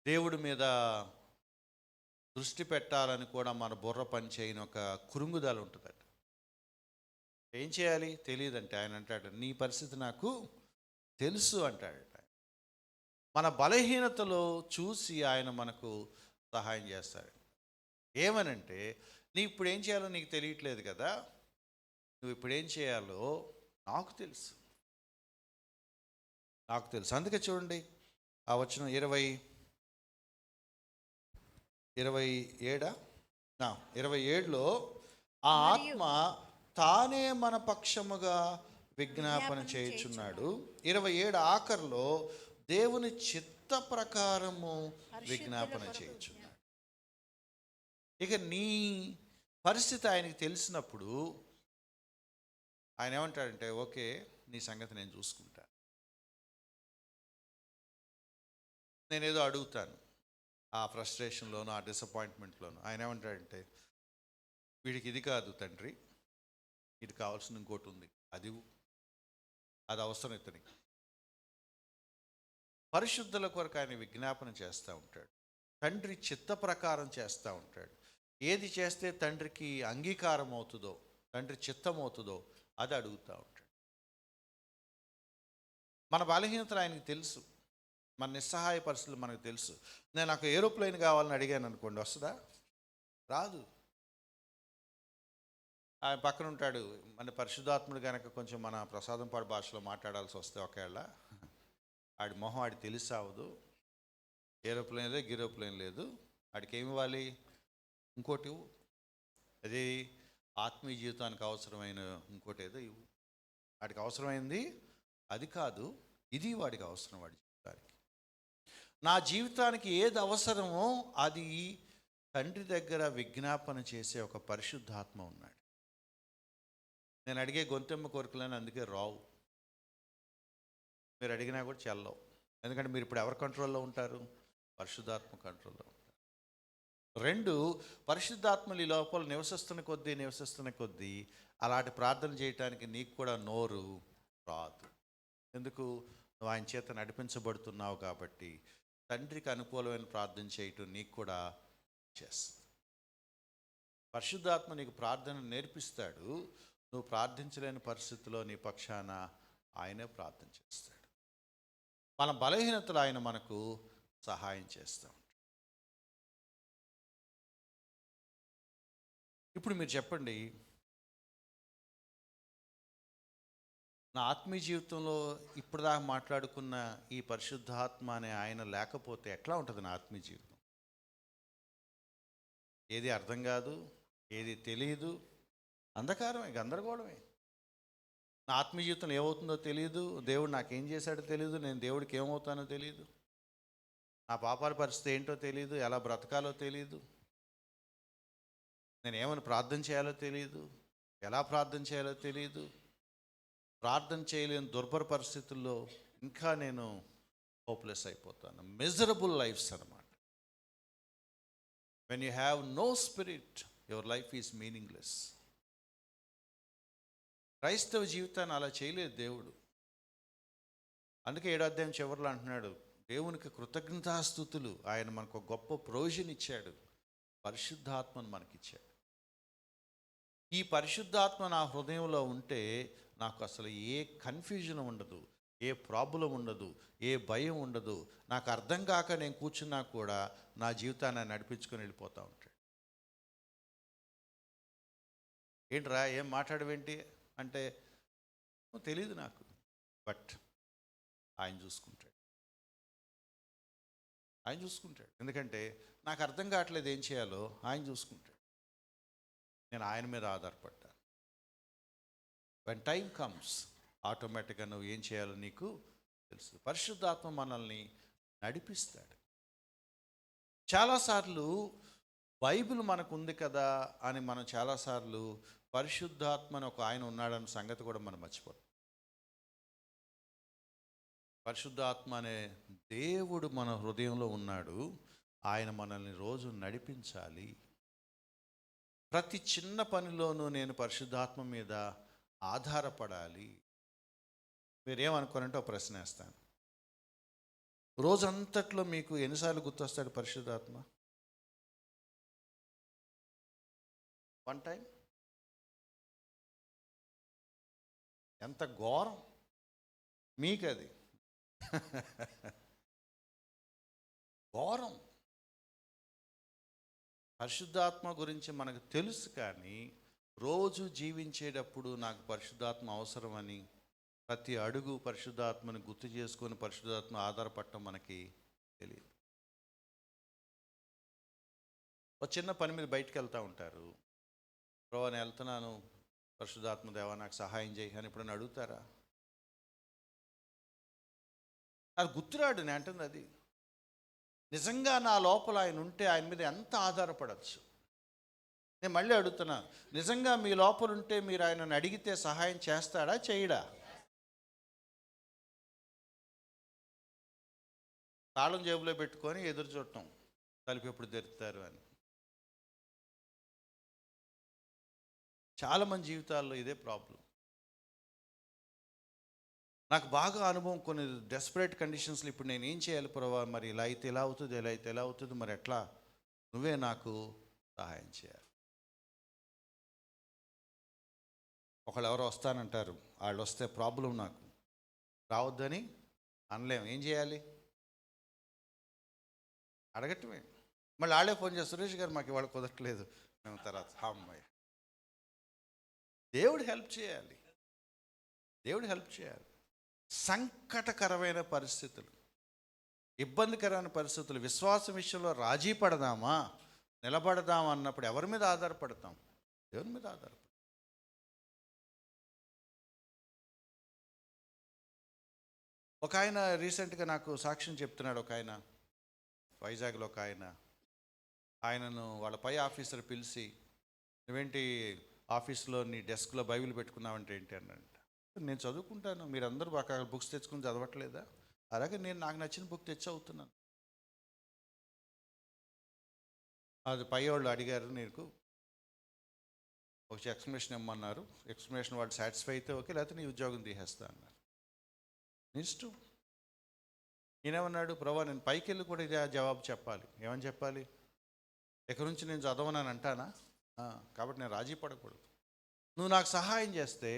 దేవుడి మీద దృష్టి పెట్టాలని కూడా మన బుర్ర పని చేయని ఒక కురుంగుదల ఉంటుందట. ఏం చేయాలి తెలియదంటే ఆయన అంటాడు, నీ పరిస్థితి నాకు తెలుసు అంటాడట. మన బలహీనతలో చూసి ఆయన మనకు సహాయం చేస్తాడు. ఏమనంటే, నీ ఇప్పుడు ఏం చేయాలో నీకు తెలియట్లేదు కదా, నువ్వు ఇప్పుడు ఏం చేయాలో నాకు తెలుసు. అందుకే చూడండి ఆ వచనం 27లో, ఆ ఆత్మ తానే మన పక్షముగా విజ్ఞాపన చేయుచున్నాడు. 27 ఆఖరిలో దేవుని చిత్త ప్రకారము విజ్ఞాపన చేయుచున్నాడు. ఇక నీ పరిస్థితి ఆయనకి తెలిసినప్పుడు ఆయన ఏమంటాడంటే, ఓకే, నీ సంగతి నేను చూసుకుంటా. నేనేదో అడుగుతాను ఆ ఫ్రస్ట్రేషన్లోను, ఆ డిసప్పాయింట్మెంట్లోను. ఆయన ఏమంటాడంటే, వీడికి ఇది కాదు తండ్రి, ఇది కావాల్సిన ఇంకోటి ఉంది, అది అవసరం ఇతనికి. పరిశుద్ధుల కొరకు ఆయన విజ్ఞాపన చేస్తూ ఉంటాడు. తండ్రి చిత్త ప్రకారం చేస్తూ ఉంటాడు. ఏది చేస్తే తండ్రికి అంగీకారం అవుతుందో, తండ్రి చిత్తం అవుతుందో అది అడుగుతూ ఉంటాడు. మన బలహీనతలు ఆయనకు తెలుసు, మన నిస్సహాయ పరిస్థితులు మనకు తెలుసు. నేను నాకు ఏరోప్లేన్ కావాలని అడిగాను అనుకోండి, వస్తుందా? రాదు. ఆయన పక్కన ఉంటాడు మన పరిశుద్ధాత్ముడు కనుక కొంచెం మన ప్రసాదంపాడు భాషలో మాట్లాడాల్సి వస్తే ఒకవేళ ఆడి మొహం ఆడి తెలిసావదు. ఏరోప్లేన్ లేదు, గిరోప్లేన్ లేదు, ఆడికి ఏమి ఇవ్వాలి? ఇంకోటి ఇవ్వు. అది ఆత్మీయ జీవితానికి అవసరమైన ఇంకోటి ఏదో ఇవ్వు. వాడికి అవసరమైంది అది కాదు, ఇది వాడికి అవసరం. వాడి జీవితానికి, నా జీవితానికి ఏది అవసరమో అది తండ్రి దగ్గర విజ్ఞాపన చేసే ఒక పరిశుద్ధాత్మ ఉన్నాడు. నేను అడిగే గొంతెమ్మ కోరికలని అందుకే రావు, మీరు అడిగినా కూడా చెల్లవు. ఎందుకంటే మీరు ఇప్పుడు ఎవరి కంట్రోల్లో ఉంటారు? పరిశుద్ధాత్మ కంట్రోల్లో ఉంటారు. 2, పరిశుద్ధాత్మలు ఈ లోపల నివసిస్తున్న కొద్దీ అలాంటి ప్రార్థన చేయటానికి నీకు కూడా నోరు రాదు. ఎందుకు? నువ్వు ఆయన చేత నడిపించబడుతున్నావు కాబట్టి తండ్రికి అనుకూలమైన ప్రార్థన చేయటం నీకు కూడా చేస్తుంది. పరిశుద్ధాత్మ నీకు ప్రార్థన నేర్పిస్తాడు. నువ్వు ప్రార్థించలేని పరిస్థితిలో నీ పక్షాన ఆయనే ప్రార్థన చేస్తాడు. మన బలహీనతలు ఆయన మనకు సహాయం చేస్తూ ఉంటాడు. ఇప్పుడు మీరు చెప్పండి, నా ఆత్మీయ జీవితంలో ఇప్పుడు దాకా మాట్లాడుకున్న ఈ పరిశుద్ధాత్మ అనే ఆయన లేకపోతే ఎట్లా ఉంటుంది నా ఆత్మీయ జీవితం? ఏది అర్థం కాదు, ఏది తెలియదు, అంధకారమే, గందరగోళమే. నా ఆత్మీయ జీవితంలో ఏమవుతుందో తెలియదు, దేవుడు నాకేం చేశాడో తెలియదు, నేను దేవుడికి ఏమవుతానో తెలియదు, నా పాపాల పరిస్థితి ఏంటో తెలియదు, ఎలా బ్రతకాలో తెలియదు, నేను ఏమని ప్రార్థన చేయాలో తెలియదు, ఎలా ప్రార్థన చేయాలో తెలియదు. ప్రార్థన చేయలేని దుర్భర పరిస్థితుల్లో ఇంకా నేను హోప్లెస్ అయిపోతాను. మిజరబుల్ లైఫ్స్ అన్నమాట. When you have no spirit, your life is meaningless. క్రైస్తవ జీవితాన్ని అలా చేయలేదు దేవుడు. అందుకే 7వ అధ్యాయం చివరిలో అంటున్నాడు, దేవునికి కృతజ్ఞతాస్తుతులు, ఆయన మనకు గొప్ప ప్రొవిజన్ ఇచ్చాడు, పరిశుద్ధాత్మను మనకిచ్చాడు. ఈ పరిశుద్ధాత్మ నా హృదయంలో ఉంటే నాకు అసలు ఏ కన్ఫ్యూజన్ ఉండదు, ఏ ప్రాబ్లం ఉండదు, ఏ భయం ఉండదు. నాకు అర్థం కాక నేను కూర్చున్నా కూడా నా జీవితాన్ని నడిపించుకొని వెళ్ళిపోతూ ఉంటాడు. ఏంట్రా ఏం మాట్లాడవేంటి అంటే తెలీదు నాకు, బట్ ఆయన చూసుకుంటాడు. ఆయన చూసుకుంటాడు. ఎందుకంటే నాకు అర్థం కావట్లేదు ఏం చేయాలో, ఆయన చూసుకుంటాడు. నేను ఆయన మీద ఆధారపడ్డాను. వెన్ టైం కమ్స్ ఆటోమేటిక్గా నువ్వు ఏం చేయాలో నీకు తెలుసు. పరిశుద్ధాత్మ మనల్ని నడిపిస్తాడు. చాలాసార్లు బైబిల్ మనకు ఉంది కదా అని మనం చాలాసార్లు పరిశుద్ధాత్మని ఒక ఆయన ఉన్నాడన్న సంగతి కూడా మనం మర్చిపోతాం. పరిశుద్ధాత్మ అనే దేవుడు మన హృదయంలో ఉన్నాడు. ఆయన మనల్ని రోజు నడిపించాలి. ప్రతి చిన్న పనిలోనూ నేను పరిశుద్ధాత్మ మీద ఆధారపడాలి. మీరేమనుకోనంటే ఒక ప్రశ్న వేస్తాను. రోజంతట్లో మీకు ఎన్నిసార్లు గుర్తొస్తాడు పరిశుద్ధాత్మ? 1 టైం? ఎంత ఘోరం మీకది. ఘోరం. పరిశుద్ధాత్మ గురించి మనకు తెలుసు, కానీ రోజు జీవించేటప్పుడు నాకు పరిశుద్ధాత్మ అవసరమని ప్రతి అడుగు పరిశుద్ధాత్మని గుర్తు చేసుకొని పరిశుద్ధాత్మ ఆధారపడటం మనకి తెలియదు. ఒక చిన్న పని మీద బయటికి వెళ్తూ ఉంటారు. ప్రభు నేను వెళ్తున్నాను, పరిశుద్ధాత్మ దేవా నాకు సహాయం చేయి అని ఎప్పుడైనా అడుగుతారా? అది గుర్తురాడు. నేను అంటుంది అది. నిజంగా నా లోపల ఆయన ఉంటే ఆయన మీద ఎంత ఆధారపడచ్చు. నేను మళ్ళీ అడుగుతున్నా, నిజంగా మీ లోపల ఉంటే మీరు ఆయనను అడిగితే సహాయం చేస్తాడా చేయడా? తాళం జేబులో పెట్టుకొని ఎదురు చూడటం, తలుపు ఎప్పుడు తెరుస్తారు అని. చాలామంది జీవితాల్లో ఇదే ప్రాబ్లం. నాకు బాగా అనుభవం, కొన్ని డెస్పరేట్ కండిషన్స్లో ఇప్పుడు నేను ఏం చేయాలి ప్రభా, మరి ఇలా అయితే ఎలా అవుతుంది, ఇలా అయితే ఎలా అవుతుంది, మరి ఎట్లా, నువ్వే నాకు సహాయం చేయాలి. ఒకళ్ళు ఎవరో వస్తానంటారు, వాళ్ళు వస్తే ప్రాబ్లం, నాకు రావద్దని అనలేము. ఏం చేయాలి? అడగటమే. మళ్ళీ వాళ్ళే ఫోన్ చేస్తారు, సురేష్ గారు మాకు ఇవాళ కుదరట్లేదు, మేము తర్వాత అమ్మాయి. దేవుడు హెల్ప్ చేయాలి, దేవుడు హెల్ప్ చేయాలి. సంకటకరమైన పరిస్థితులు, ఇబ్బందికరమైన పరిస్థితులు, విశ్వాసం విషయంలో రాజీ పడదామా, నిలబడదామా అన్నప్పుడు ఎవరి మీద ఆధారపడతాం? దేవుని మీద ఆధారపడతాం. ఒక ఆయన రీసెంట్గా నాకు సాక్ష్యం చెప్తున్నాడు. ఒక ఆయన వైజాగ్లో ఒక ఆయనను వాళ్ళ పై ఆఫీసర్ పిలిచి, నువ్వేంటి ఆఫీస్లో నీ డెస్క్లో బైబిల్ పెట్టుకున్నావంటే ఏంటి అన్నాడు. నేను చదువుకుంటాను, మీరందరూ బాగా బుక్స్ తెచ్చుకుని చదవట్లేదా? అలాగే నేను నాకు నచ్చిన బుక్ తెచ్చి చదువుతున్నాను. అది పై వాళ్ళు అడిగారు, నీకు ఒక ఎక్స్ప్లెనేషన్ ఇమ్మన్నారు, ఎక్స్ప్లెనేషన్ వాళ్ళు సాటిస్ఫై అయితే ఓకే, లేకపోతే నీ ఉద్యోగం తీసేస్తా అన్నారు. నీ ఇష్టం. ఈయనేమన్నాడు, ప్రభా నేను పైకి వెళ్ళి కూడా ఇదే జవాబు చెప్పాలి. ఏమని చెప్పాలి? ఎక్కడి నుంచి నేను చదవనని అంటానా? కాబట్టి నేను రాజీ పడకూడదు. నువ్వు నాకు సహాయం చేస్తే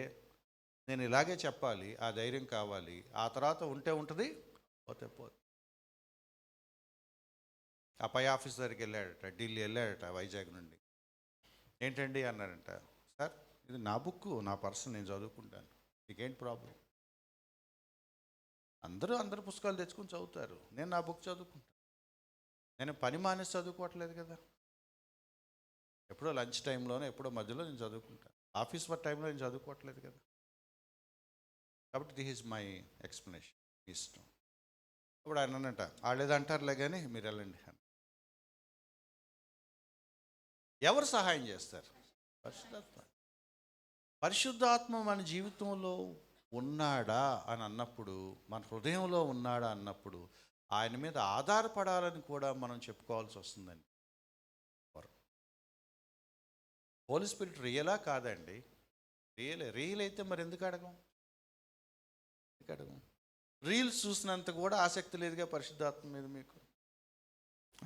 నేను ఇలాగే చెప్పాలి, ఆ ధైర్యం కావాలి. ఆ తర్వాత ఉంటే ఉంటుంది, పోతే పోతే. ఆ పై ఆఫీస్ దగ్గరికి వెళ్ళాడట, ఢిల్లీ వెళ్ళాడట వైజాగ్ నుండి. ఏంటండి అన్నారంట. సార్ ఇది నా బుక్, నా పర్సన్, నేను చదువుకుంటాను, నీకేంటి ప్రాబ్లం? అందరూ పుస్తకాలు తెచ్చుకుని చదువుతారు, నేను నా బుక్ చదువుకుంటాను. నేను పని మానేసి చదువుకోవట్లేదు కదా, ఎప్పుడో లంచ్ టైంలోనే ఎప్పుడో మధ్యలో నేను చదువుకుంటాను. ఆఫీస్ వర్క్ టైంలో నేను చదువుకోవట్లేదు కదా. కాబట్టి దిస్ ఈజ్ మై ఎక్స్ప్లెనేషన్, ఇష్టం. ఇప్పుడు ఆయన అన్నట, వాళ్ళు ఏదో అంటారులే కానీ మీరు వెళ్ళండి అని. ఎవరు సహాయం చేస్తారు? పరిశుద్ధాత్మ. పరిశుద్ధాత్మ మన జీవితంలో ఉన్నాడా అని అన్నప్పుడు, మన హృదయంలో ఉన్నాడా అన్నప్పుడు, ఆయన మీద ఆధారపడాలని కూడా మనం చెప్పుకోవాల్సి వస్తుందండి. హోలీ స్పిరిట్ రియలా కాదండి? రియల్ అయితే మరి ఎందుకు అడగం? రీల్స్ చూసినంత కూడా ఆసక్తి లేదుగా పరిశుద్ధాత్మ మీద మీకు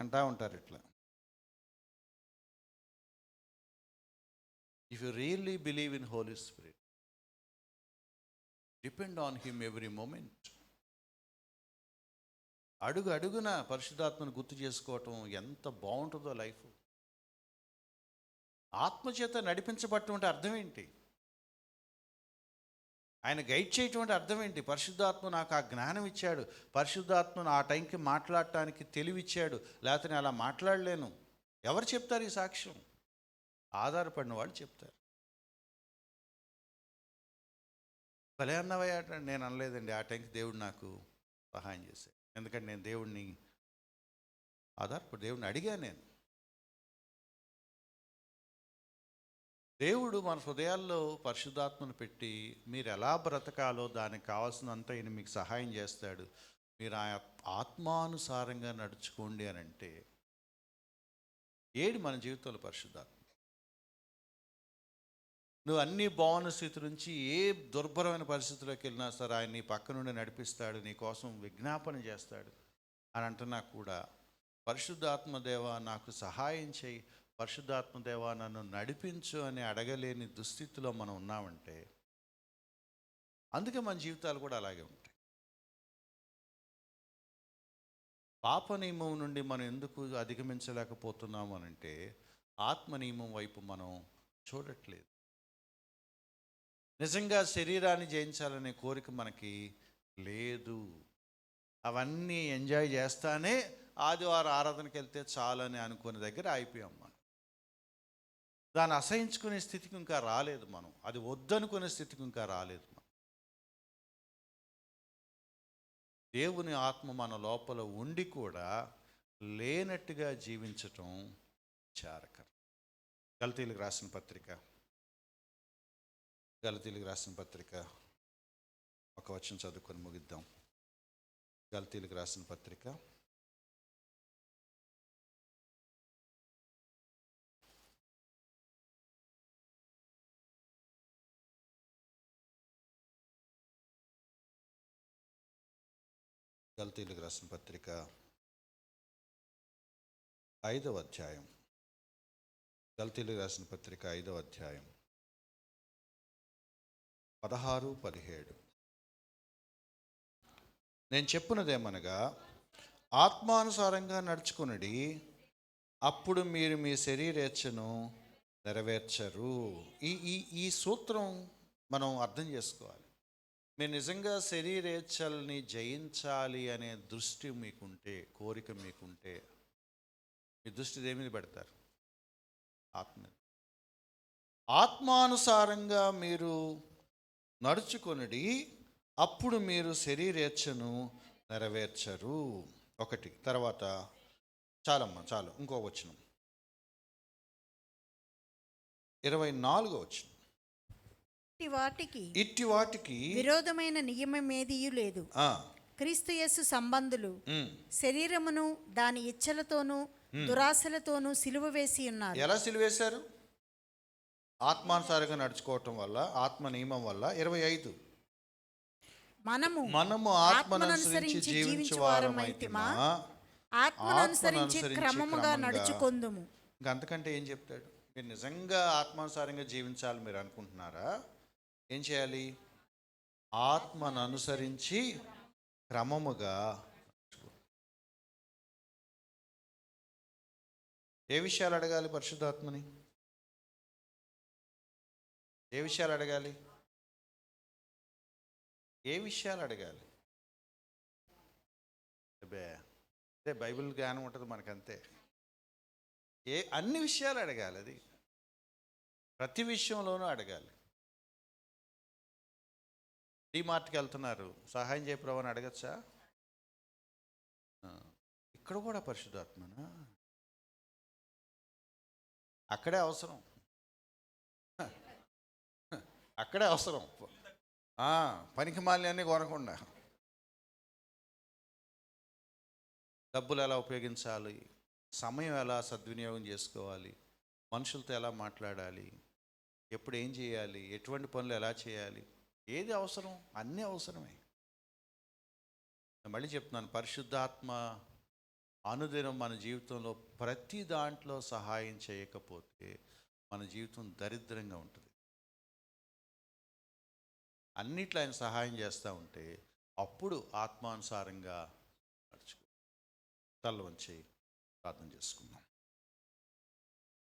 అంటా ఉంటారు ఇట్లా. If you really believe in Holy Spirit, depend on him every moment. అడుగున పరిశుద్ధాత్మను గుర్తు చేసుకోవటం ఎంత బాగుంటుందో లైఫ్. ఆత్మచేత నడిపించబడటం అర్థం ఏంటి? ఆయన గైడ్ చేయటం అర్థం ఏంటి? పరిశుద్ధాత్మ నాకు ఆ జ్ఞానం ఇచ్చాడు, పరిశుద్ధాత్మను ఆ టైంకి మాట్లాడటానికి తెలివిచ్చాడు, లేకపోతే నేను అలా మాట్లాడలేను. ఎవరు చెప్తారు ఈ సాక్ష్యం? ఆధారపడిన వాళ్ళు చెప్తారు. భలే అన్నవయ్యా, నేను అనలేదండి, ఆ టైంకి దేవుడు నాకు సహాయం చేశాడు. ఎందుకంటే నేను దేవుడిని అడిగాను. నేను దేవుడు మన హృదయాల్లో పరిశుద్ధాత్మను పెట్టి మీరు ఎలా బ్రతకాలో దానికి కావాల్సినంత ఈయన మీకు సహాయం చేస్తాడు. మీరు ఆ ఆత్మానుసారంగా నడుచుకోండి అని అంటే ఏడు మన జీవితంలో పరిశుద్ధాత్మ. నువ్వు అన్ని బాగున్న స్థితి నుంచి ఏ దుర్భరమైన పరిస్థితిలోకి వెళ్ళినా సరే ఆయన నీ పక్క నుండి నడిపిస్తాడు, నీ కోసం విజ్ఞాపన చేస్తాడు అని అంటున్నా కూడా, పరిశుద్ధాత్మ దేవా నాకు సహాయం చేయి, పరిశుద్ధాత్మ దేవా నన్ను నడిపించు అని అడగలేని దుస్థితిలో మనం ఉన్నామంటే, అందుకే మన జీవితాలు కూడా అలాగే ఉంటాయి. పాప నియమం నుండి మనం ఎందుకు అధిగమించలేకపోతున్నాము అనంటే, ఆత్మ నియమం వైపు మనం చూడట్లేదు. నిజంగా శరీరాన్ని జయించాలనే కోరిక మనకి లేదు. అవన్నీ ఎంజాయ్ చేస్తానే ఆదివారం ఆరాధనకి వెళ్తే చాలని అనుకునే దగ్గర అయిపోయాం మనం. దాన్ని అసహించుకునే స్థితికి ఇంకా రాలేదు మనం, అది వద్దనుకునే స్థితికి ఇంకా రాలేదు మనం. దేవుని ఆత్మ మన లోపల ఉండి కూడా లేనట్టుగా జీవించటం చారకరం. గలతీయులకు రాసిన పత్రిక, గలతీయులకు రాసిన పత్రిక ఒక వచనం చదువుకొని ముగిద్దాం. గలతీయులకు రాసిన పత్రిక గలతీయులకు రాసిన పత్రిక 5వ అధ్యాయం. గలతీయులకు రాసిన పత్రిక 5వ అధ్యాయం 16, 17. నేను చెప్పున్నదేమనగా, ఆత్మానుసారంగా నడుచుకునడి, అప్పుడు మీరు మీ శరీరేచ్ఛను నెరవేర్చరు. ఈ ఈ ఈ సూత్రం మనం అర్థం చేసుకోవాలి. మీరు నిజంగా శరీరేచ్ఛల్ని జయించాలి అనే దృష్టి మీకుంటే, కోరిక మీకుంటే, మీ దృష్టి దేని మీద పెడతారు? ఆత్మ. ఆత్మానుసారంగా మీరు నడుచుకొనిడి, అప్పుడు మీరు శరీరేచ్ఛను నెరవేర్చరు. ఒకటి. తర్వాత చాలు ఇంకో వచనం, 24వ వచనం. ఇట్టి వాటికి విరోధమైన నియమమేదియు లేదు. క్రీస్తు యేసు సంబంధులు శరీరమును దాని ఇచ్చలతోనూ దురాశలతోనూ సిలువ వేసి ఉన్నారు. ఎలా సిలువేశారు? ఆత్మానుసారంగా నడుచుకోవటం వల్ల, ఆత్మ నియమం వల్ల. 25, మనము ఆత్మననుసరించి జీవించువారమైతిమా, ఆత్మననుసరించి క్రమముగా నడుచుకొందుము. ఇంకా అంతకంటే ఏం చెప్తాడు? మీరు నిజంగా ఆత్మానుసారంగా జీవించాలి మీరు అనుకుంటున్నారా? ఏం చేయాలి? ఆత్మను అనుసరించి క్రమముగా. ఏ విషయాలు అడగాలి పరిశుద్ధాత్మని? ఏ విషయాలు అడగాలి? ఏ విషయాలు అడగాలి? అదే బైబిల్ జ్ఞానం ఉంటుంది మనకంతే. అన్ని విషయాలు అడగాలి. అది ప్రతి విషయంలోనూ అడగాలి. డీమార్ట్కి వెళ్తున్నారు, సహాయం చేయ ప్రభు అని అడగచ్చా? ఇక్కడ కూడా పరిశుద్ధాత్మనా? అక్కడే అవసరం, అక్కడే అవసరం. పనికి మాలిన్యాన్ని కొనకుండా డబ్బులు ఎలా ఉపయోగించాలి, సమయం ఎలా సద్వినియోగం చేసుకోవాలి, మనుషులతో ఎలా మాట్లాడాలి, ఎప్పుడు ఏం చేయాలి, ఎటువంటి పనులు ఎలా చేయాలి, ఏది అవసరం? అన్నీ అవసరమే. మళ్ళీ చెప్తున్నాను, పరిశుద్ధాత్మ అనుదినం మన జీవితంలో ప్రతి దాంట్లో సహాయం చేయకపోతే మన జీవితం దరిద్రంగా ఉంటుంది. అన్నిట్లో ఆయన సహాయం చేస్తూ ఉంటే అప్పుడు ఆత్మానుసారంగా నడుచుకో. తల వంచి ప్రార్థన చేసుకుందాం.